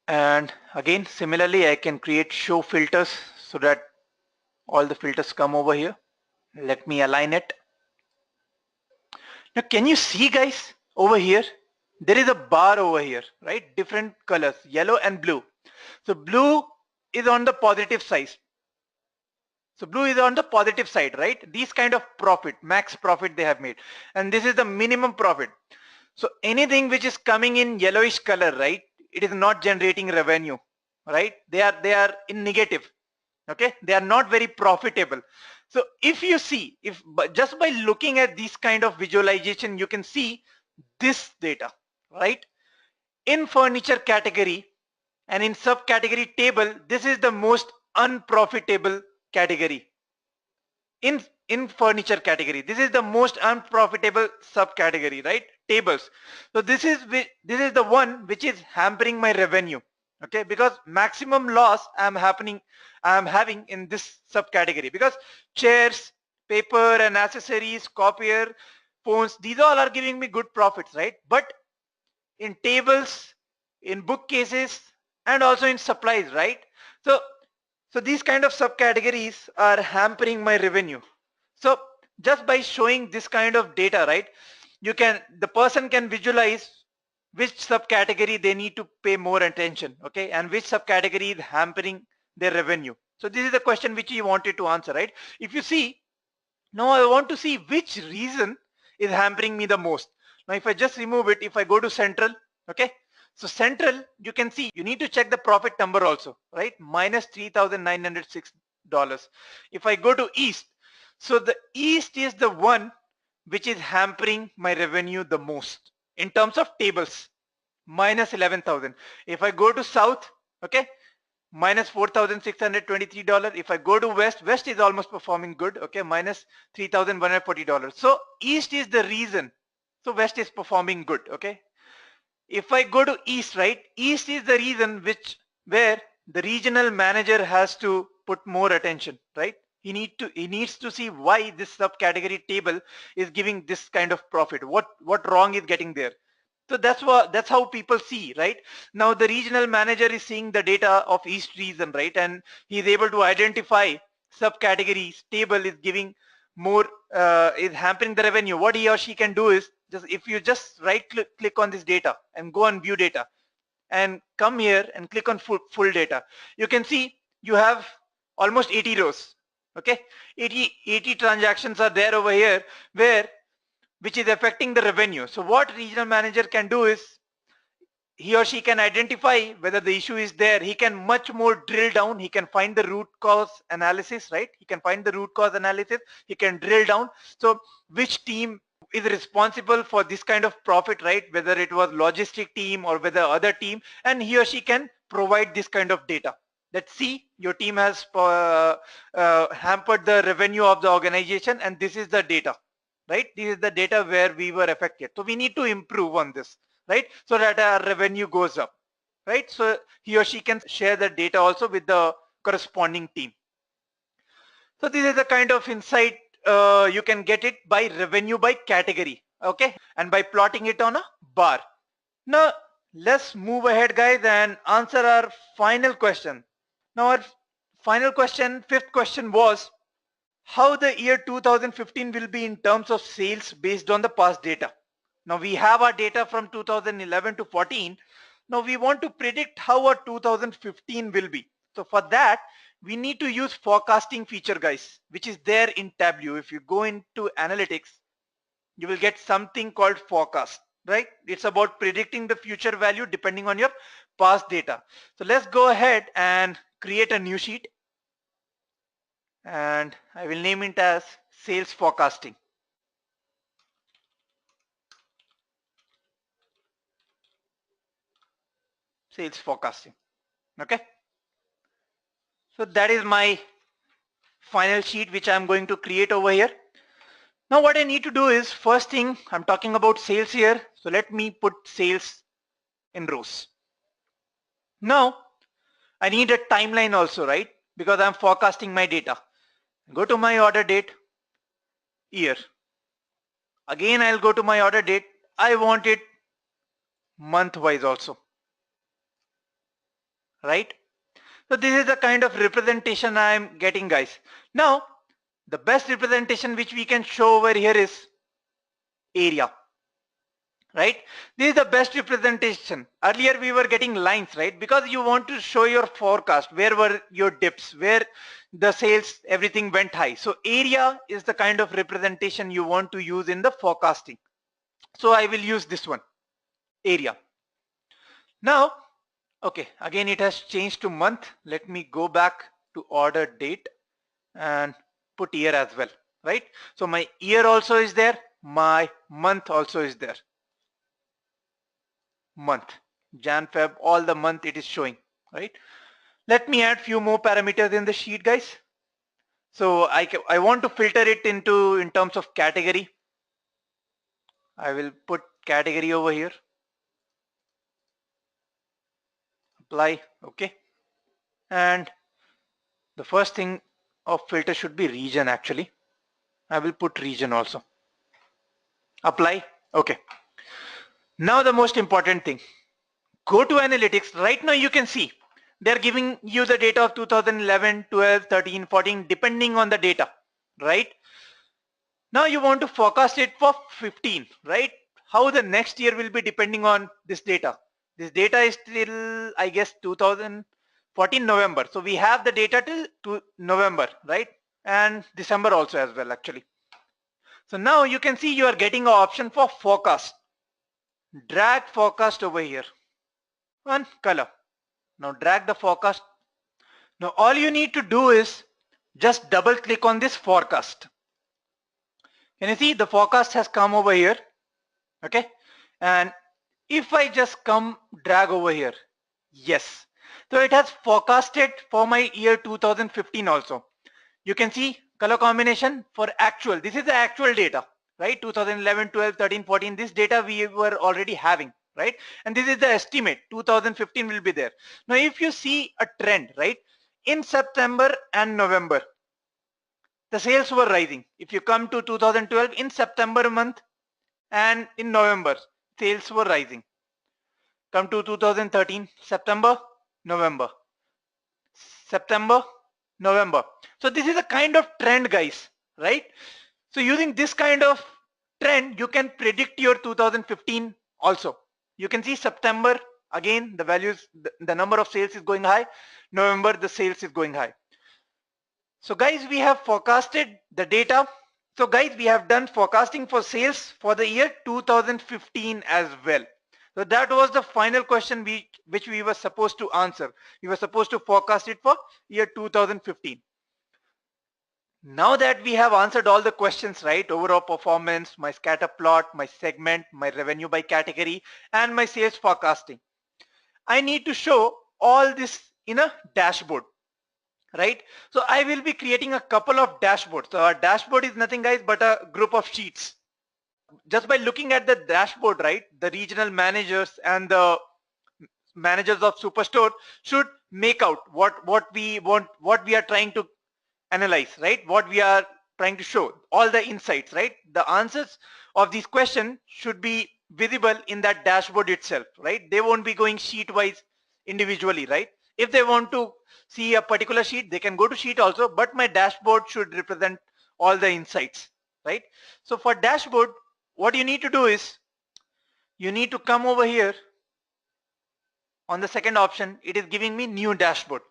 And again, similarly, I can create show filters so that all the filters come over here. Let me align it. Now can you see, guys, over here there is a bar over here, right? Different colors, yellow and blue. So blue is on the positive side. So blue is on the positive side, right? These kind of profit, max profit they have made, and this is the minimum profit. So anything which is coming in yellowish color, right, it is not generating revenue, right? They are in negative, okay? They are not very profitable. So if you see, if just by looking at this kind of visualization, you can see this data, right? In furniture category and in subcategory table, this is the most unprofitable category. In furniture category, this is the most unprofitable subcategory, right? Tables. So this is the one which is hampering my revenue, okay? Because maximum loss I'm having in this subcategory, because chairs, paper and accessories, copier, phones, these all are giving me good profits, right? But in tables, in bookcases, and also in supplies, right? So these kind of subcategories are hampering my revenue. So just by showing this kind of data, right, the person can visualize which subcategory they need to pay more attention, okay, and which subcategory is hampering their revenue. So this is the question which you wanted to answer, right? If you see, now I want to see which reason is hampering me the most. Now if I just remove it, if I go to central, okay, so central, you can see you need to check the profit number also, right? Minus $3,906. If I go to east, so the east is the one which is hampering my revenue the most in terms of tables, minus 11,000. If I go to south, okay, minus $4,623. If I go to west, west is almost performing good, okay, minus $3,140. So east is the reason, so west is performing good, okay. If I go to east, right, east is the reason where the regional manager has to put more attention, right? He needs to see why this subcategory table is giving this kind of profit. What wrong is getting there? So that's how people see, right? Now the regional manager is seeing the data of east region, right, and he is able to identify subcategories table is giving more, is hampering the revenue. What he or she can do is, if you just right click on this data and go on view data and come here and click on full data, you can see you have almost 80 rows, okay, 80 transactions are there over here which is affecting the revenue. So what regional manager can do is, he or she can identify whether the issue is there. He can much more drill down. He can find the root cause analysis, right? He can find the root cause analysis. He can drill down. So which team is responsible for this kind of profit, right? Whether it was logistic team or whether other team, and he or she can provide this kind of data. That see, your team has hampered the revenue of the organization, and this is the data right? This is the data where we were affected. So we need to improve on this, right? So that our revenue goes up, right? So he or she can share the data also with the corresponding team. So this is the kind of insight you can get it by revenue by category, okay? And by plotting it on a bar. Now let's move ahead, guys, and answer our final question. Now our final question, fifth question was how the year 2015 will be in terms of sales based on the past data. Now we have our data from 2011 to 14. Now we want to predict how our 2015 will be. So for that, we need to use forecasting feature, guys, which is there in Tableau. If you go into analytics, you will get something called forecast, right? It's about predicting the future value depending on your past data. So let's go ahead and create a new sheet. And I will name it as sales forecasting. Sales forecasting. Okay. So that is my final sheet which I'm going to create over here. Now what I need to do is, first thing, I'm talking about sales here. So let me put sales in rows. Now I need a timeline also, right? Because I'm forecasting my data. Go to my order date, year. Again, I'll go to my order date. I want it month wise also, right? So this is the kind of representation I'm getting, guys. Now the best representation which we can show over here is area, right? This is the best representation. Earlier we were getting lines, right? Because you want to show your forecast, where were your dips, where the sales, everything went high. So area is the kind of representation you want to use in the forecasting. So I will use this one, area. Now, okay, again it has changed to month. Let me go back to order date and put year as well, right? So my year also is there, my month also is there. Month, Jan, Feb, all the month it is showing, right? Let me add few more parameters in the sheet, guys. So I want to filter it in terms of category. I will put category over here. Apply, okay. And the first thing of filter should be region actually. I will put region also. Apply, okay. Now the most important thing, go to analytics. Right now you can see they're giving you the data of 2011, 12, 13, 14 depending on the data, right? Now you want to forecast it for 15, right? How the next year will be depending on this data. This data is till, I guess, 2014 November. So we have the data till to November, right? And December also as well actually. So now you can see you are getting an option for forecast. Drag forecast over here. One color. Now drag the forecast. Now all you need to do is just double click on this forecast. Can you see the forecast has come over here? Okay. And if I just come drag over here, yes. So it has forecasted for my year 2015 also. You can see color combination for actual. This is the actual data, right? 2011, 12, 13, 14. This data we were already having, right? And this is the estimate. 2015 will be there. Now if you see a trend, right? In September and November, the sales were rising. If you come to 2012 in September month and in November, sales were rising. Come to 2013, September, November, September, November. So this is a kind of trend, guys, right? So using this kind of trend, you can predict your 2015 also. You can see September, again, the values, the number of sales is going high. November, the sales is going high. So guys, we have forecasted the data. So guys, we have done forecasting for sales for the year 2015 as well. So that was the final question which we were supposed to answer. We were supposed to forecast it for year 2015. Now that we have answered all the questions, right? Overall performance, my scatter plot, my segment, my revenue by category, and my sales forecasting. I need to show all this in a dashboard, right? So I will be creating a couple of dashboards. So our dashboard is nothing, guys, but a group of sheets, just by looking at the dashboard, right, the regional managers and the managers of Superstore should make out what we want, what we are trying to analyze, right, what we are trying to show, all the insights, right, the answers of these questions should be visible in that dashboard itself, right. They won't be going sheet wise individually, right. If they want to see a particular sheet, they can go to sheet also, but my dashboard should represent all the insights, right. So for dashboard, what you need to do is you need to come over here on the second option. It is giving me new dashboard.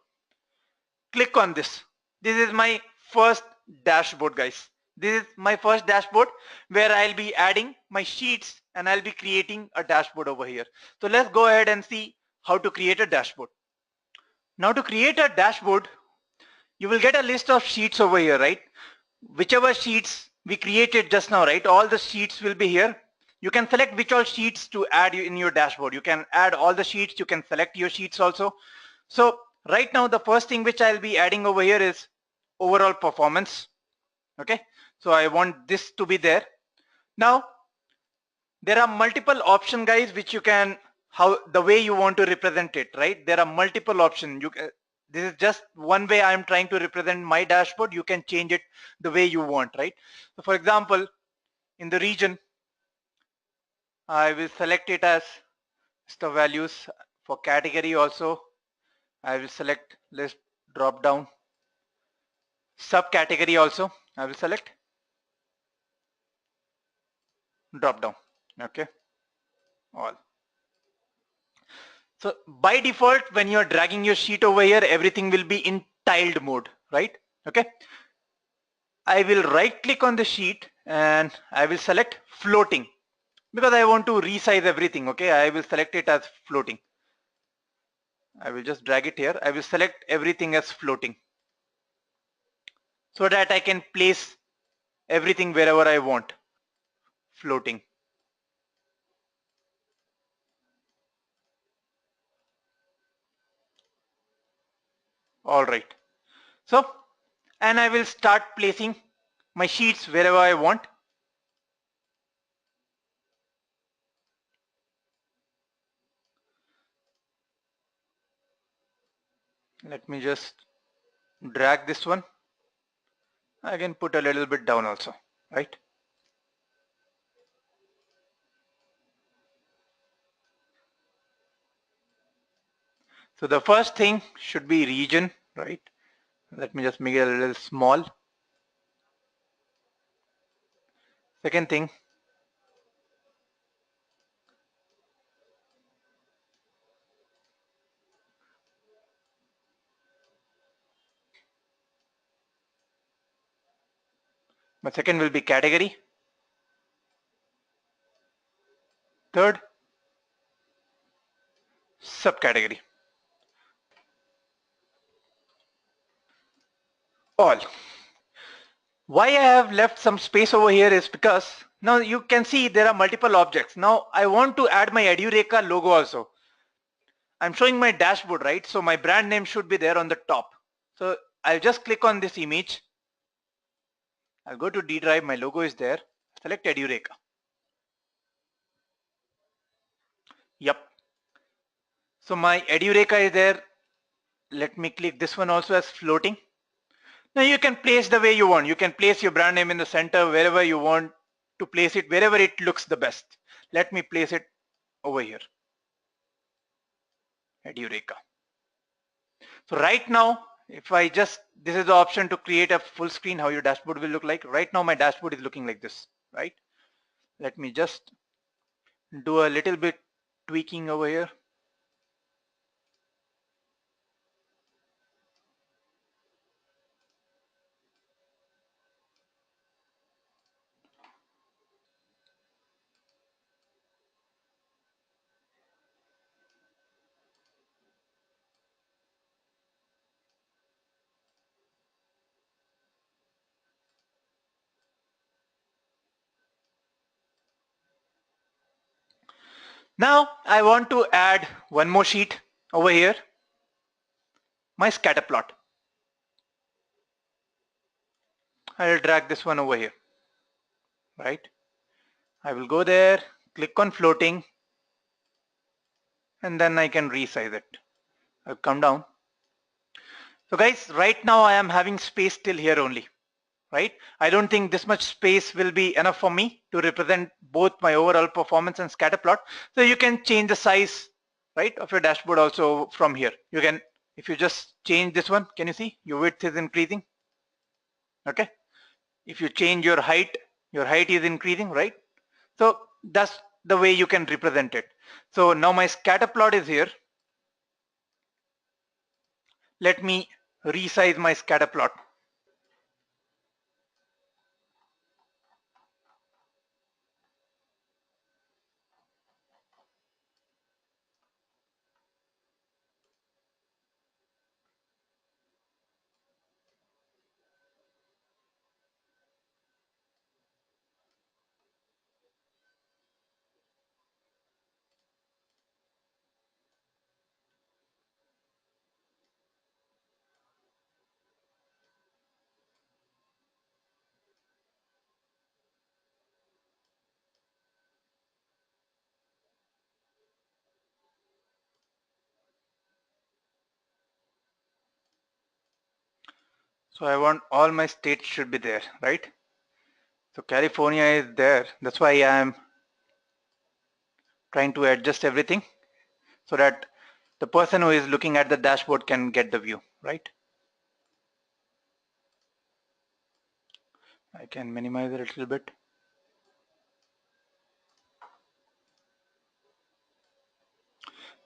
Click on this. This is my first dashboard, guys. This is my first dashboard where I'll be adding my sheets and I'll be creating a dashboard over here. So let's go ahead and see how to create a dashboard. Now to create a dashboard, you will get a list of sheets over here, right? Whichever sheets we created just now, right? All the sheets will be here. You can select which all sheets to add in your dashboard. You can add all the sheets. You can select your sheets also. So right now, the first thing which I'll be adding over here is overall performance. Okay. So I want this to be there. Now, there are multiple options, guys, which you can, how the way you want to represent it, right? There are multiple options. This is just one way I'm trying to represent my dashboard. You can change it the way you want, right? So for example, in the region, I will select it as the values. For category also, I will select list drop down. Subcategory also, I will select drop down. Okay, all. So by default, when you're dragging your sheet over here, everything will be in tiled mode, right? Okay. I will right click on the sheet and I will select floating because I want to resize everything. Okay, I will select it as floating. I will just drag it here. I will select everything as floating so that I can place everything wherever I want. Floating. All right. So, and I will start placing my sheets wherever I want. Let me just drag this one. I can put a little bit down also, right? So the first thing should be region, right? Let me just make it a little small. Second thing, my second will be category. Third, subcategory. All. Why I have left some space over here is because now you can see there are multiple objects. Now I want to add my Edureka logo also. I'm showing my dashboard, right? So my brand name should be there on the top. So I'll just click on this image. I'll go to D drive, my logo is there. Select Edureka. Yep. So my Edureka is there. Let me click this one also as floating. Now you can place the way you want. You can place your brand name in the center wherever you want to place it, wherever it looks the best. Let me place it over here. Edureka. So right now, if I just, this is the option to create a full screen, how your dashboard will look like. Right now my dashboard is looking like this, right? Let me just do a little bit tweaking over here. Now I want to add one more sheet over here, my scatter plot. I'll drag this one over here, right? I will go there, click on floating, and then I can resize it. I'll come down. So guys, right now I am having space till here only, right? I don't think this much space will be enough for me to represent both my overall performance and scatter plot. So you can change the size, right, of your dashboard also from here. You can, if you just change this one, can you see your width is increasing? Okay. If you change your height is increasing, right? So that's the way you can represent it. So now my scatter plot is here. Let me resize my scatter plot. So I want all my states should be there, right? So California is there. That's why I am trying to adjust everything so that the person who is looking at the dashboard can get the view, right? I can minimize it a little bit.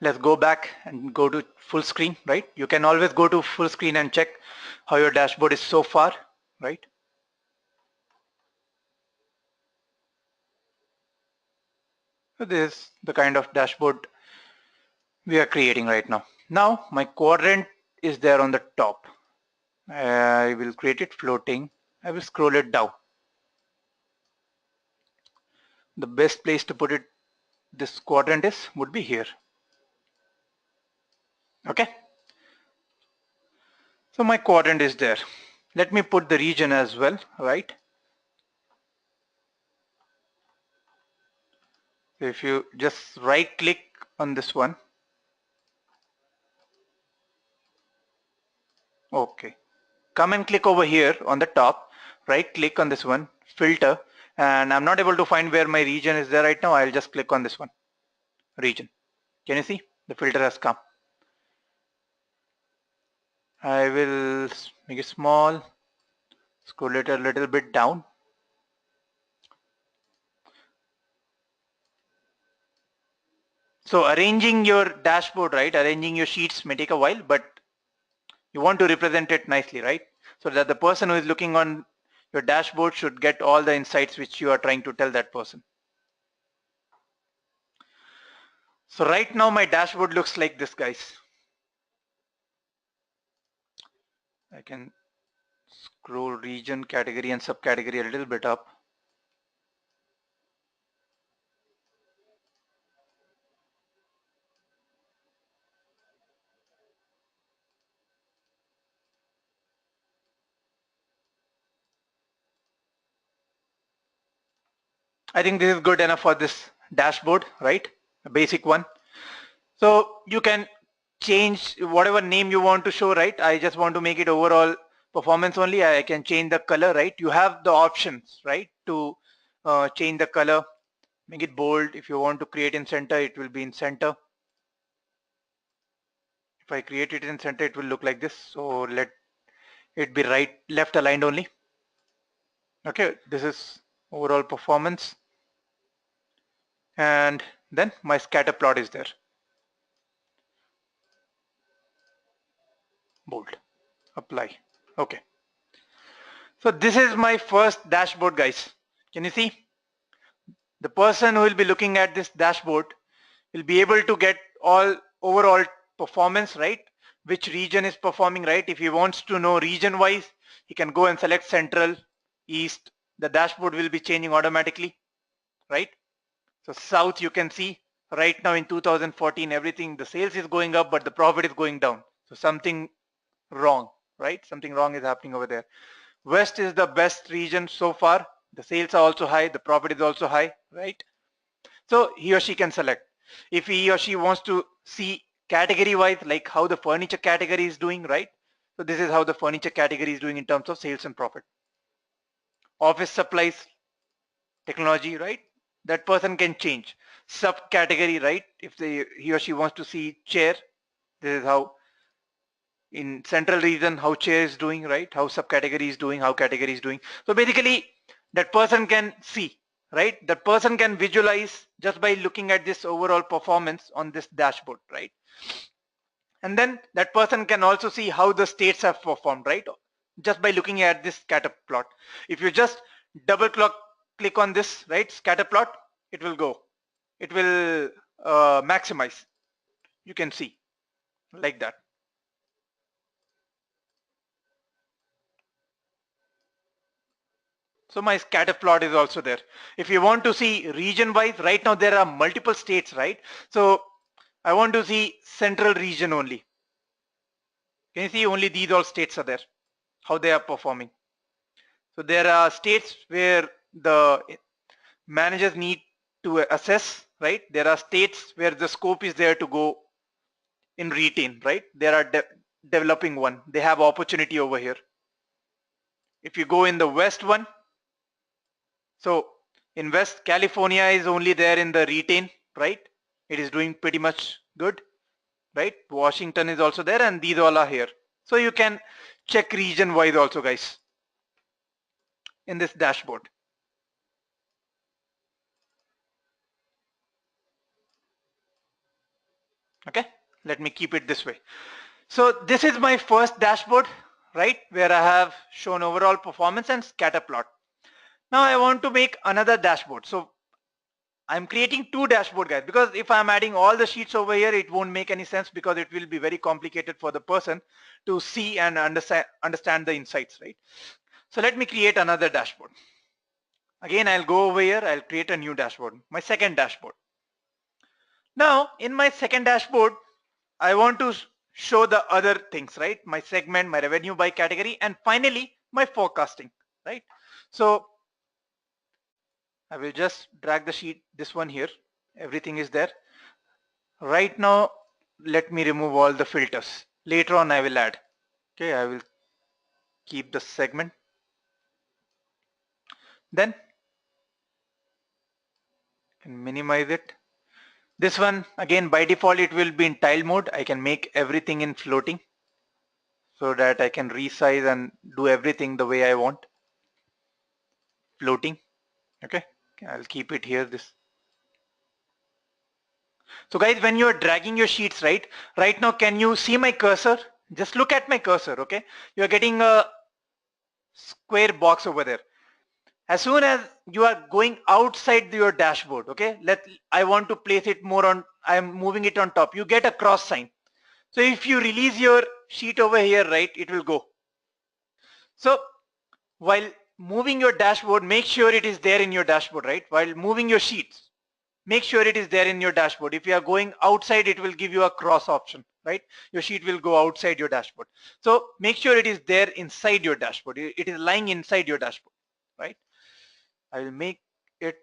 Let's go back and go to full screen, right? You can always go to full screen and check how your dashboard is so far, right? So this is the kind of dashboard we are creating right now. Now my quadrant is there on the top. I will create it floating. I will scroll it down. The best place to put it, this quadrant would be here. Okay. So my quadrant is there. Let me put the region as well, right? So if you just right click on this one. Okay. Come and click over here on the top, right click on this one, filter, and I'm not able to find where my region is there right now. I'll just click on this one, region. Can you see? The filter has come. I will make it small, scroll it a little bit down. So arranging your dashboard, right, arranging your sheets may take a while, but you want to represent it nicely, right? So that the person who is looking on your dashboard should get all the insights which you are trying to tell that person. So right now my dashboard looks like this, guys. I can scroll region, category and subcategory a little bit up. I think this is good enough for this dashboard, right? A basic one. So you can change whatever name you want to show, right? I just want to make it overall performance only. I can change the color, right? You have the options, right, to change the color, make it bold. If you want to create in center, it will be in center. If I create it in center, it will look like this. So let it be right, left aligned only. Okay, this is overall performance. And then my scatter plot is there. Bold, apply. Okay. So this is my first dashboard, guys. Can you see? The person who will be looking at this dashboard will be able to get all overall performance, right? Which region is performing, right? If he wants to know region wise, he can go and select central, east. The dashboard will be changing automatically, right? So south, you can see right now in 2014, everything, the sales is going up, but the profit is going down. So something wrong, right? Something wrong is happening over there. West is the best region so far, The sales are also high, the profit is also high, right? So he or she can select. If he or she wants to see category wise, like how the furniture category is doing, right? So this is how the furniture category is doing in terms of sales and profit. Office supplies, technology, right? That person can change subcategory, right? If he or she wants to see chair, this is how in central region how chair is doing, right? How subcategory is doing, how category is doing. So basically that person can see, right? That person can visualize just by looking at this overall performance on this dashboard, right? And then that person can also see how the states have performed, right? Just by looking at this scatter plot. If you just double click on this, right, scatter plot, it will go. It will maximize. You can see like that. So my scatter plot is also there. If you want to see region wise, right now there are multiple states, right? So I want to see central region only. Can you see only these all states are there, how they are performing? So there are states where the managers need to assess, right? There are states where the scope is there to go in retain, right? There are developing one. They have opportunity over here. If you go in the west one, so in West California is only there in the retain, right? It is doing pretty much good, right? Washington is also there and these all are here. So you can check region wise also, guys, in this dashboard. Okay, let me keep it this way. So this is my first dashboard, right? Where I have shown overall performance and scatter plot. Now I want to make another dashboard. So I'm creating two dashboard, guys, because if I'm adding all the sheets over here, it won't make any sense because it will be very complicated for the person to see and understand the insights, right? So let me create another dashboard. Again, I'll go over here, I'll create a new dashboard, my second dashboard. Now in my second dashboard, I want to show the other things, right? My segment, my revenue by category, and finally my forecasting, right? So I will just drag the sheet, this one here, everything is there. Right now, let me remove all the filters. Later on I will add. Okay, I will keep the segment. Then can minimize it. This one again by default it will be in tile mode. I can make everything in floating so that I can resize and do everything the way I want. Floating. Okay, I'll keep it here. This. So guys, when you're dragging your sheets, right now, can you see my cursor? Just look at my cursor. Okay, you're getting a square box over there. As soon as you are going outside your dashboard, okay, I want to place it more on, I am moving it on top, you get a cross sign. So if you release your sheet over here, right, it will go. So while moving your dashboard, make sure it is there in your dashboard, right? While moving your sheets, make sure it is there in your dashboard. If you are going outside, it will give you a cross option, right? Your sheet will go outside your dashboard. So make sure it is there inside your dashboard. It is lying inside your dashboard, right? I will make it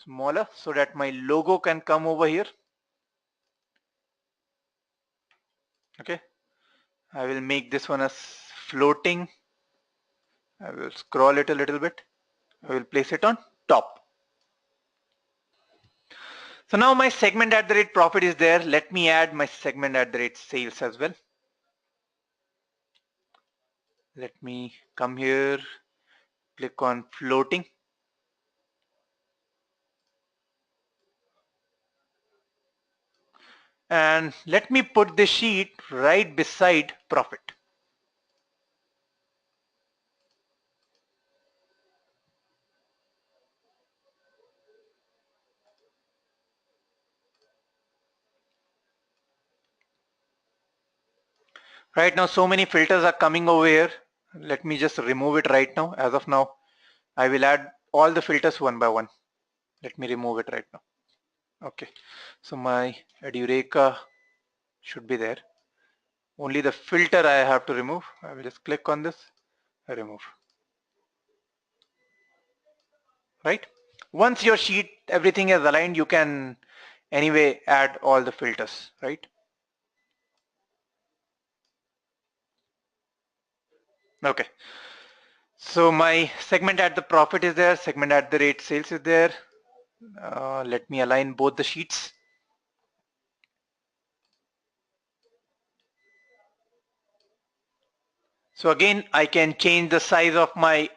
smaller so that my logo can come over here. Okay, I will make this one as floating. I will scroll it a little bit. I will place it on top. So now my segment at the rate profit is there. Let me add my segment at the rate sales as well. Let me come here, click on floating. And let me put the sheet right beside profit. Right now, so many filters are coming over here. Let me just remove it right now. As of now, I will add all the filters one by one. Let me remove it right now. Okay, so my Edureka should be there. Only the filter I have to remove. I will just click on this, remove. right? Once your sheet, everything is aligned, you can anyway add all the filters, right? Okay. So my segment at the profit is there, segment at the rate sales is there. Let me align both the sheets. So again, I can change the size of my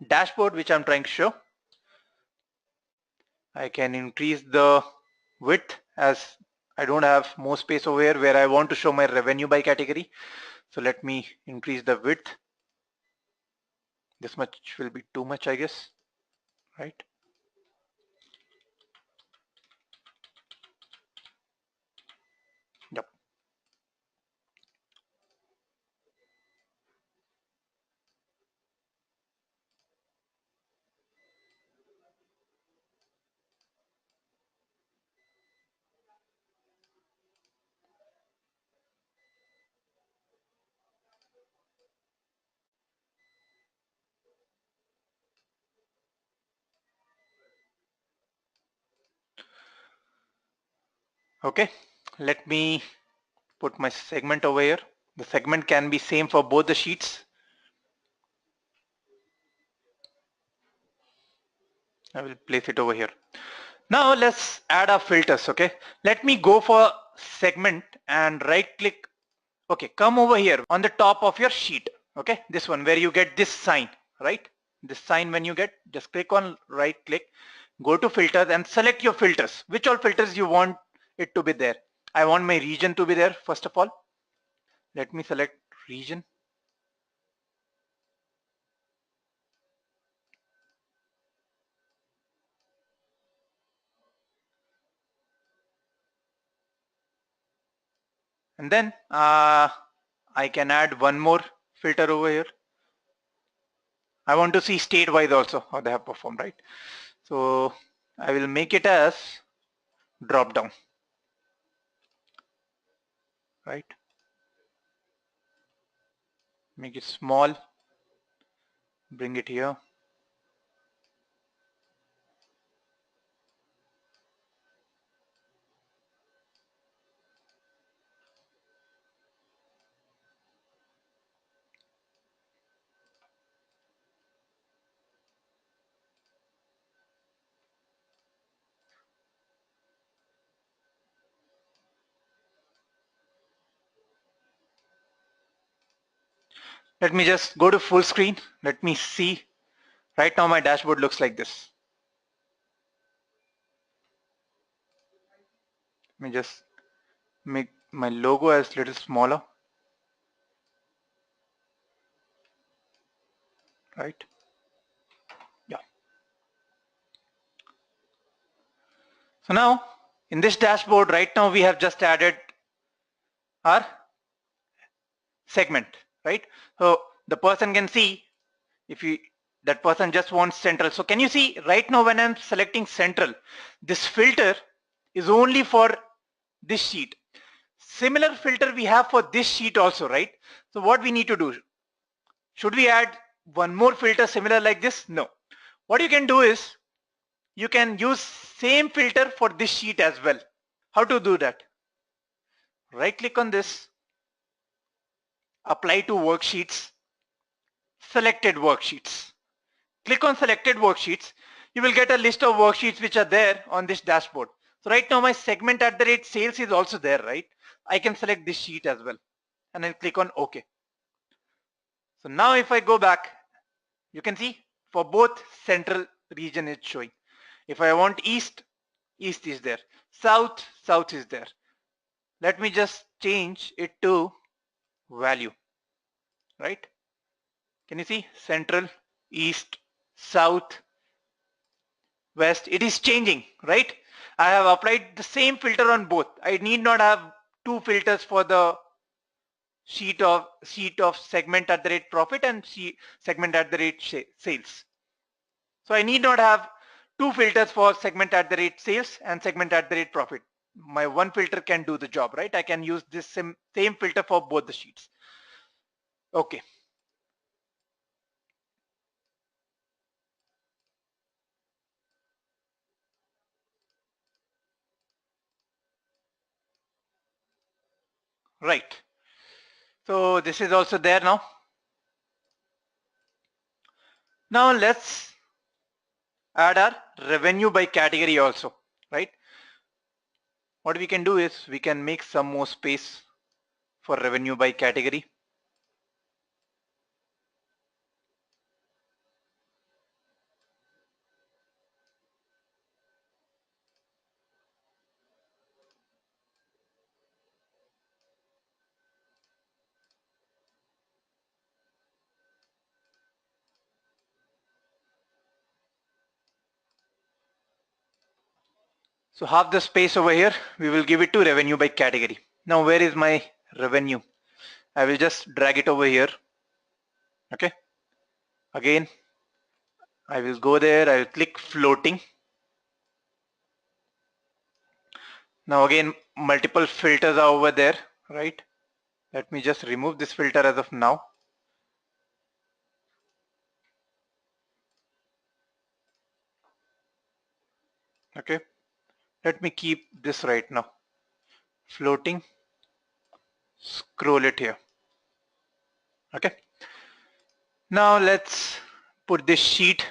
dashboard, which I'm trying to show. I can increase the width as I don't have more space over here where I want to show my revenue by category. So let me increase the width. This much will be too much, I guess, right? Yep. Okay, let me put my segment over here. The segment can be same for both the sheets. I will place it over here. Now let's add our filters, okay? Let me go for segment and right click. Okay, come over here on the top of your sheet, okay? This one where you get this sign, right? This sign when you get, just click on right click, go to filters and select your filters. Which all filters you want it to be there? I want my region to be there first of all. Let me select region. And then I can add one more filter over here. I want to see state-wise also how they have performed, right? So I will make it as drop down, right? Make it small, bring it here. Let me just go to full screen. Let me see. Right now my dashboard looks like this. Let me just make my logo as little smaller, right? Yeah. So now in this dashboard right now we have just added our segment, right? So the person can see if you that person just wants central. So can you see right now when I'm selecting central, this filter is only for this sheet. Similar filter we have for this sheet also, right? So what we need to do, should we add one more filter similar like this? No. What you can do is you can use same filter for this sheet as well. How to do that? Right click on this, apply to worksheets, selected worksheets. Click on selected worksheets. You will get a list of worksheets which are there on this dashboard. So right now my segment at the rate sales is also there, right? I can select this sheet as well and I'll click on OK. So now if I go back, you can see for both central region it's showing. If I want east, east is there. South, south is there. Let me just change it to value, right? Can you see central, east, south, west? It is changing, right? I have applied the same filter on both. I need not have two filters for the sheet of segment at the rate profit and segment at the rate sales. So I need not have two filters for segment at the rate sales and segment at the rate profit. My one filter can do the job, right? I can use this same filter for both the sheets. Okay. Right. So this is also there now. Now let's add our revenue by category also, right? What we can do is we can make some more space for revenue by category. So half the space over here, we will give it to revenue by category. Now where is my revenue? I will just drag it over here. Okay. Again, I will go there, I will click floating. Now again, multiple filters are over there, right? Let me just remove this filter as of now. Okay. Let me keep this right now. Floating, scroll it here. Okay. Now let's put this sheet.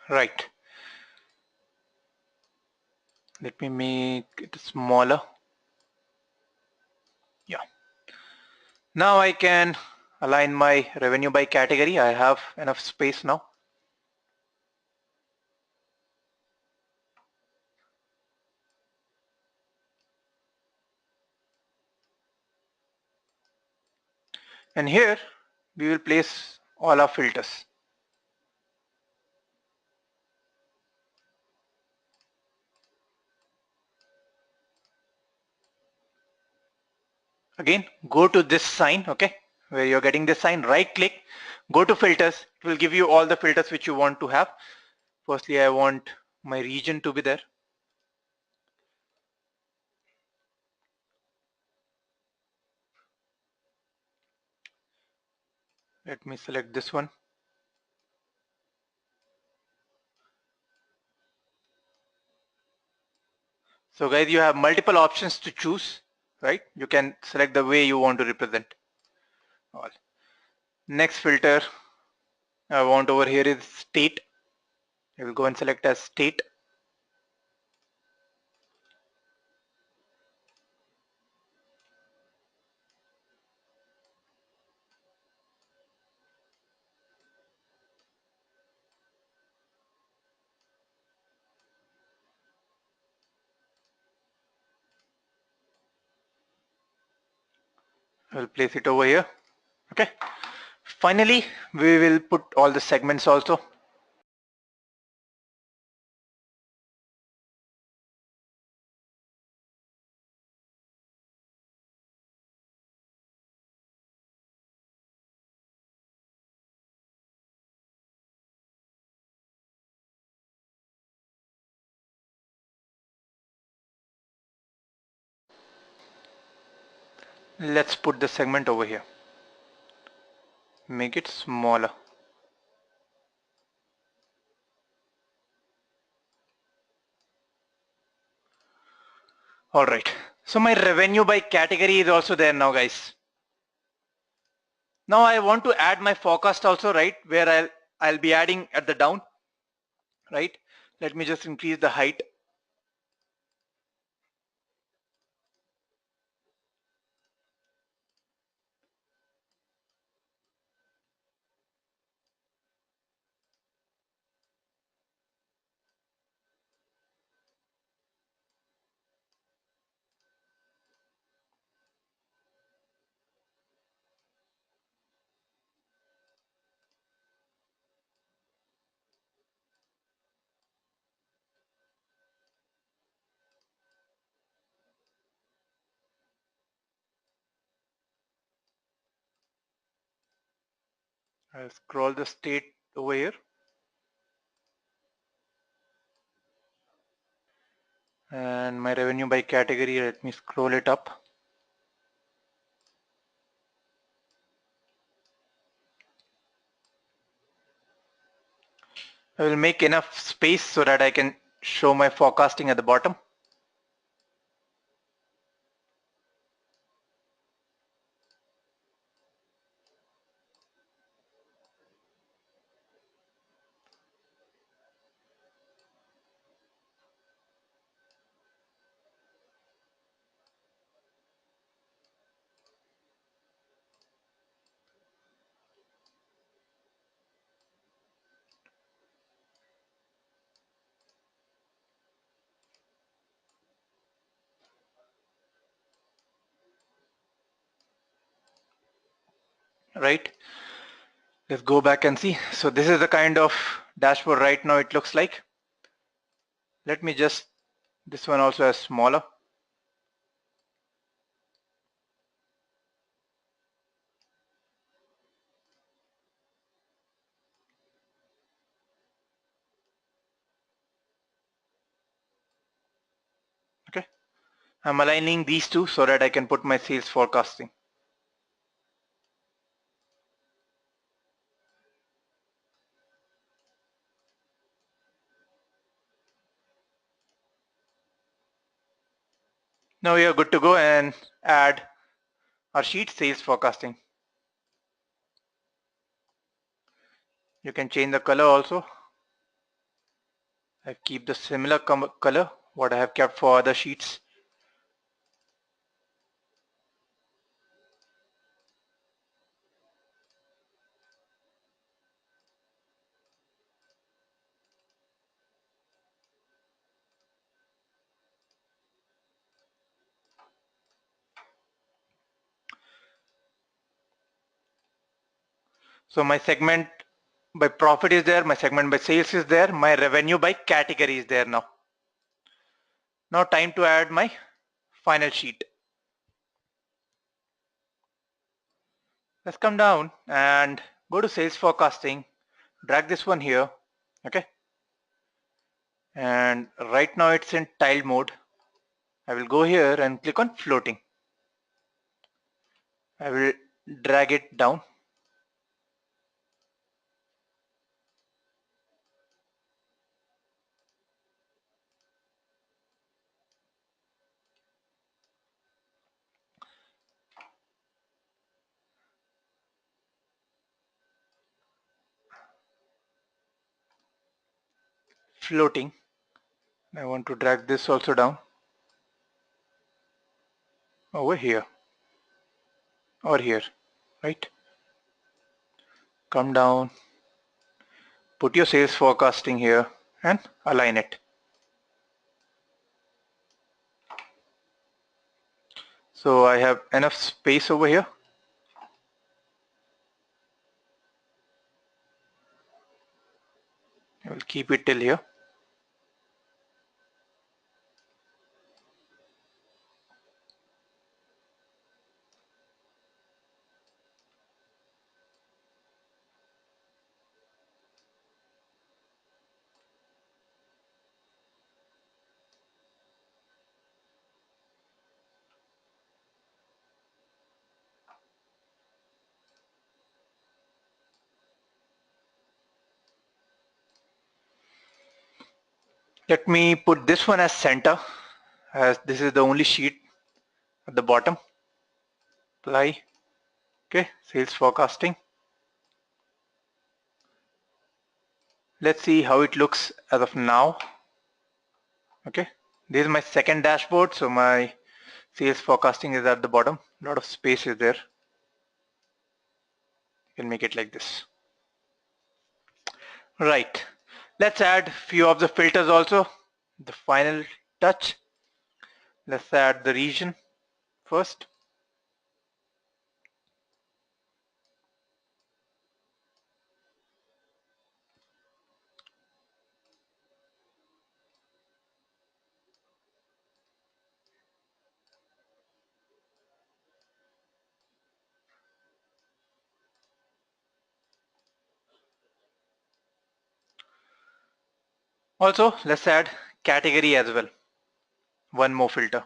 Right. Let me make it smaller. Yeah. Now I can align my revenue by category. I have enough space now. And here we will place all our filters. Again, go to this sign, okay, where you're getting this sign, right click, go to filters. It will give you all the filters which you want to have. Firstly, I want my region to be there. Let me select this one. So guys, you have multiple options to choose, right? You can select the way you want to represent all. Next filter I want over here is state. I will go and select as state. I will place it over here. Okay. Finally, we will put all the segments also. Let's put the segment over here. Make it smaller. All right. So my revenue by category is also there now, guys. Now I want to add my forecast also, right? Where I'll be adding at the down, right? Let me just increase the height. I'll scroll the state over here, and my revenue by category, let me scroll it up. I will make enough space so that I can show my forecasting at the bottom. Right, let's go back and see. So this is the kind of dashboard right now it looks like. Let me just, this one also has smaller. Okay, I'm aligning these two so that I can put my sales forecasting. Now we are good to go and add our sheet sales forecasting. You can change the color also. I keep the similar color what I have kept for other sheets. So my segment by profit is there, my segment by sales is there, my revenue by category is there now. Now time to add my final sheet. Let's come down and go to sales forecasting, drag this one here, okay? And right now it's in tiled mode. I will go here and click on floating. I will drag it down. Floating. I want to drag this also down over here or here, right? Come down, put your sales forecasting here and align it. So I have enough space over here. I will keep it till here. Let me put this one as center, as this is the only sheet at the bottom. Apply. Okay, sales forecasting. Let's see how it looks as of now. Okay, this is my second dashboard, so my sales forecasting is at the bottom. A lot of space is there. You can make it like this. Right. Let's add few of the filters also. The final touch. Let's add the region first. Also, let's add category as well. One more filter.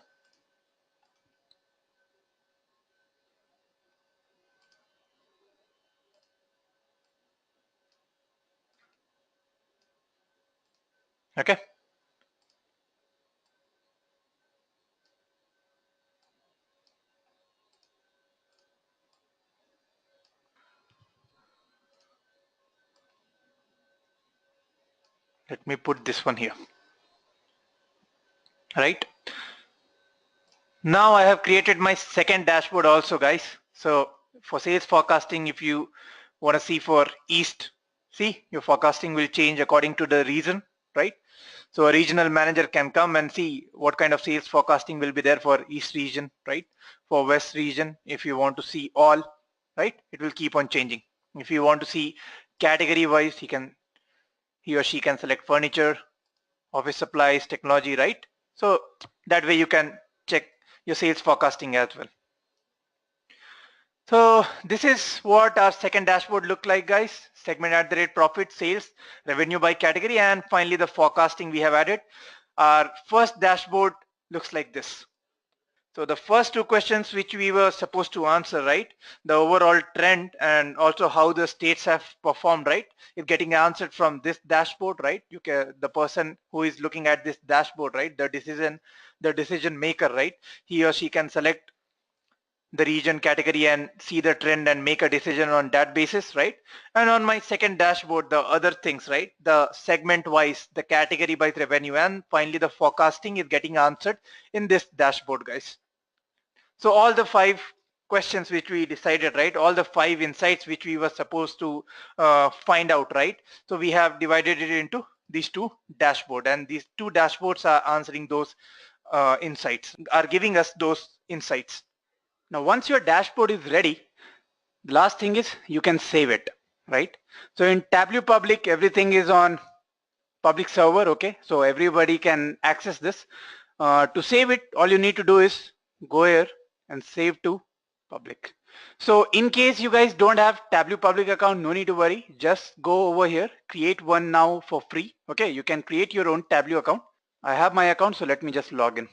Okay. Let me put this one here. Right. Now I have created my second dashboard also, guys. So for sales forecasting, if you want to see for East, see your forecasting will change according to the region, right? So a regional manager can come and see what kind of sales forecasting will be there for East region, right? For West region, if you want to see all, right, it will keep on changing. If you want to see category wise, he or she can select furniture, office supplies, technology, right? So that way you can check your sales forecasting as well. So this is what our second dashboard look like, guys. Segment at the rate, profit, sales, revenue by category, and finally the forecasting we have added. Our first dashboard looks like this. So the first two questions which we were supposed to answer, right? The overall trend and also how the states have performed, right? Is getting answered from this dashboard, right? The person who is looking at this dashboard, right? The decision maker, right? He or she can select the region, category, and see the trend and make a decision on that basis, right? And on my second dashboard, the other things, right? The segment wise, the category by revenue, and finally the forecasting is getting answered in this dashboard, guys. So all the 5 questions which we decided, right? All the 5 insights which we were supposed to find out, right? So we have divided it into these 2 dashboards, and these 2 dashboards are answering those insights, are giving us those insights. Now, once your dashboard is ready, the last thing is you can save it, right? So in Tableau Public, everything is on public server, okay? So everybody can access this. To save it, all you need to do is go here and save to public. So in case you guys don't have Tableau Public account, no need to worry. Just go over here, create one now for free, okay? You can create your own Tableau account. I have my account, so let me just log in.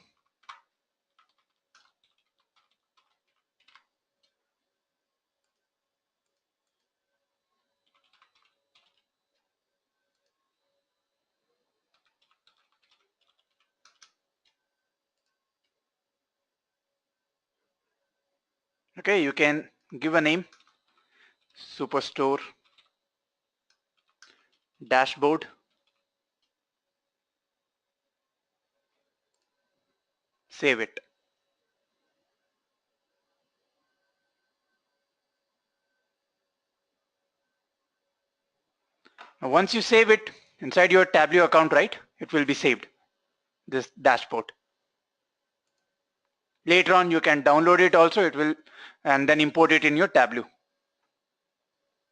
Okay, you can give a name, Superstore Dashboard. Save it. Now, once you save it inside your Tableau account, right, it will be saved, this dashboard. Later on, you can download it also, it will, and then import it in your Tableau.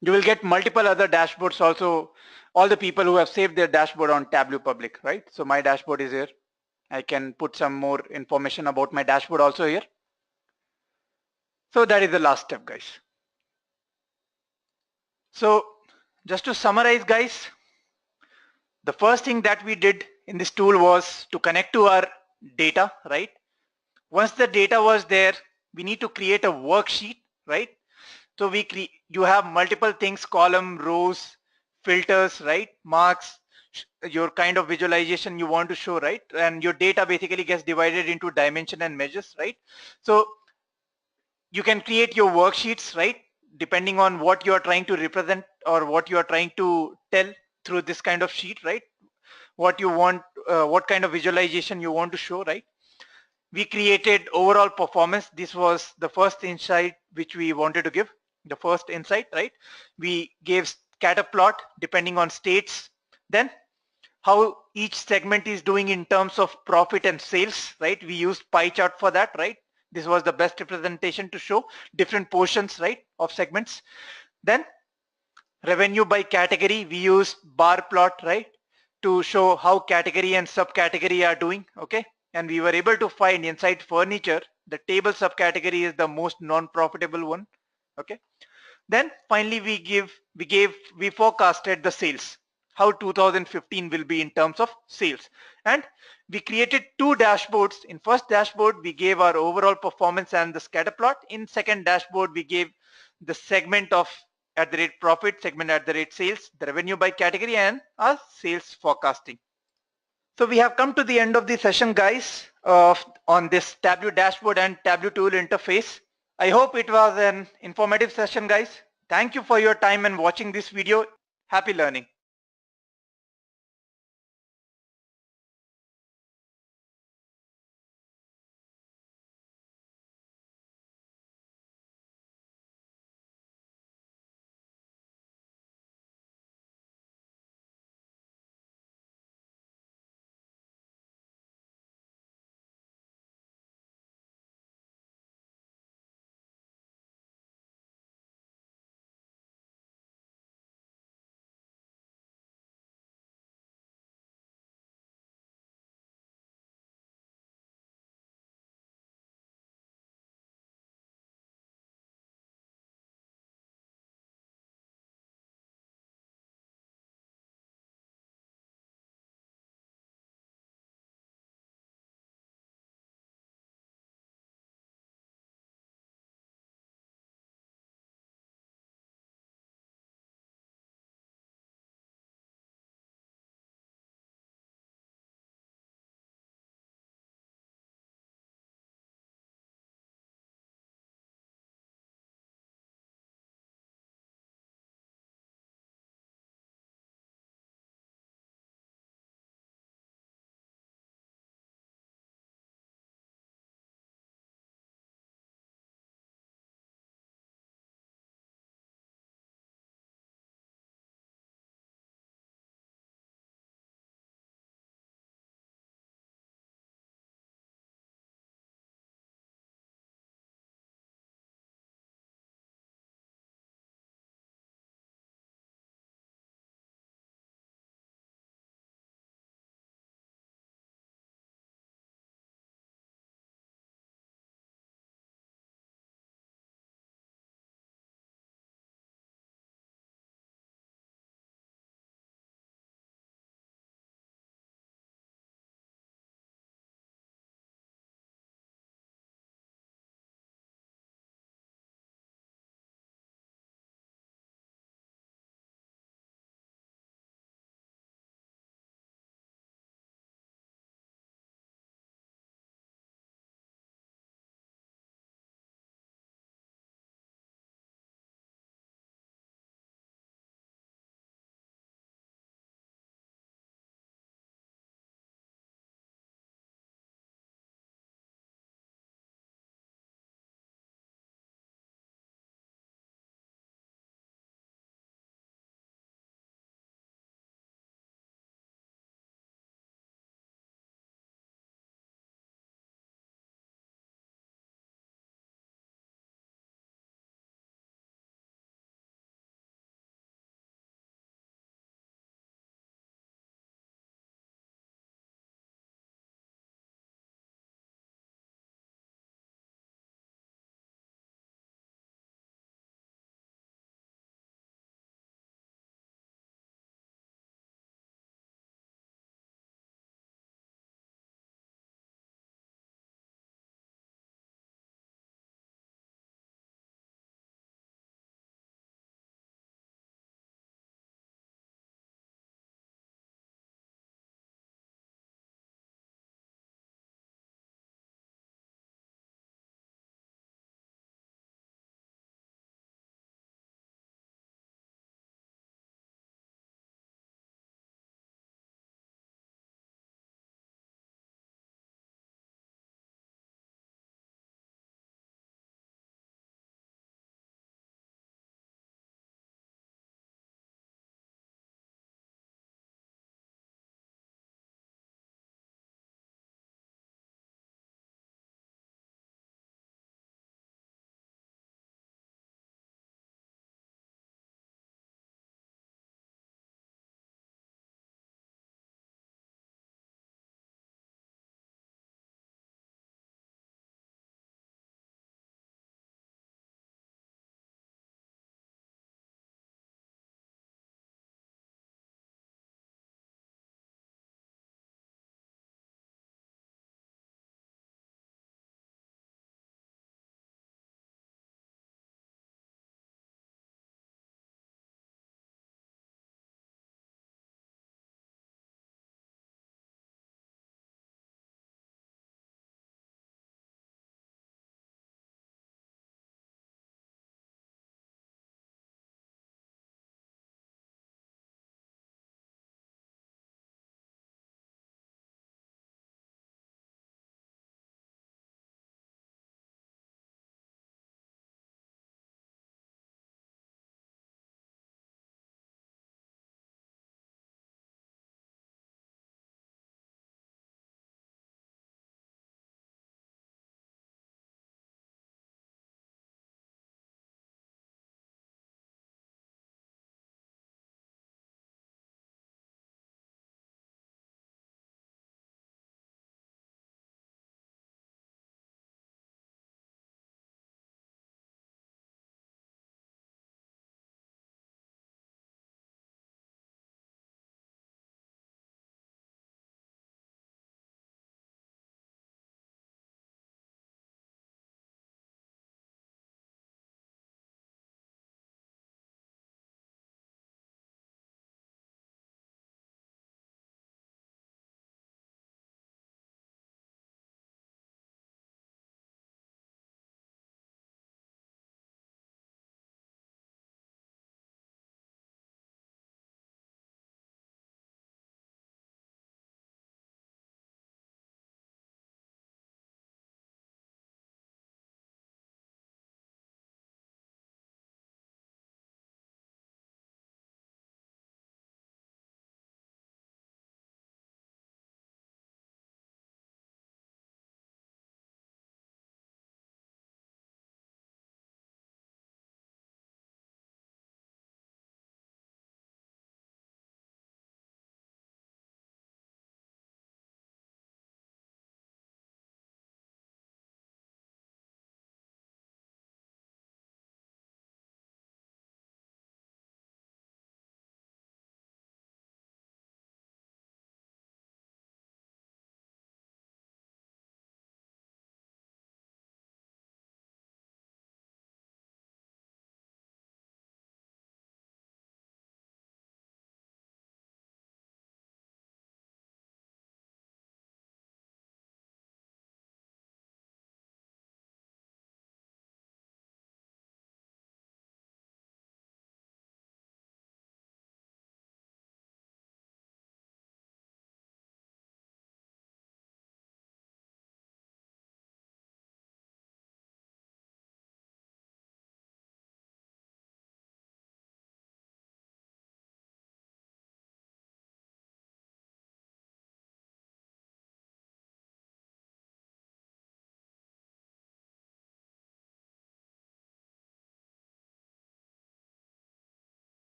You will get multiple other dashboards also, all the people who have saved their dashboard on Tableau Public, right? So my dashboard is here. I can put some more information about my dashboard also here. So that is the last step, guys. So just to summarize, guys, the first thing that we did in this tool was to connect to our data, right? Once the data was there, we need to create a worksheet, right? So you have multiple things, column, rows, filters, right? Marks, your kind of visualization you want to show, right? And your data basically gets divided into dimension and measures, right? So you can create your worksheets, right? Depending on what you are trying to represent or what you are trying to tell through this kind of sheet, right? What you want, what kind of visualization you want to show, right? We created overall performance. This was the first insight which we wanted to give, the first insight, right? We gave scatter plot depending on states, then how each segment is doing in terms of profit and sales, right? We used pie chart for that, right? This was the best representation to show different portions, right, of segments. Then revenue by category, we used bar plot, right, to show how category and subcategory are doing, okay? And we were able to find inside furniture, the table subcategory is the most non-profitable one, okay? Then finally we forecasted the sales, how 2015 will be in terms of sales. And we created two dashboards. In first dashboard, we gave our overall performance and the scatter plot. In second dashboard, we gave the segment of @profit, segment @sales, the revenue by category, and our sales forecasting. So we have come to the end of the session, guys, on this Tableau dashboard and Tableau tool interface. I hope it was an informative session, guys. Thank you for your time and watching this video. Happy learning.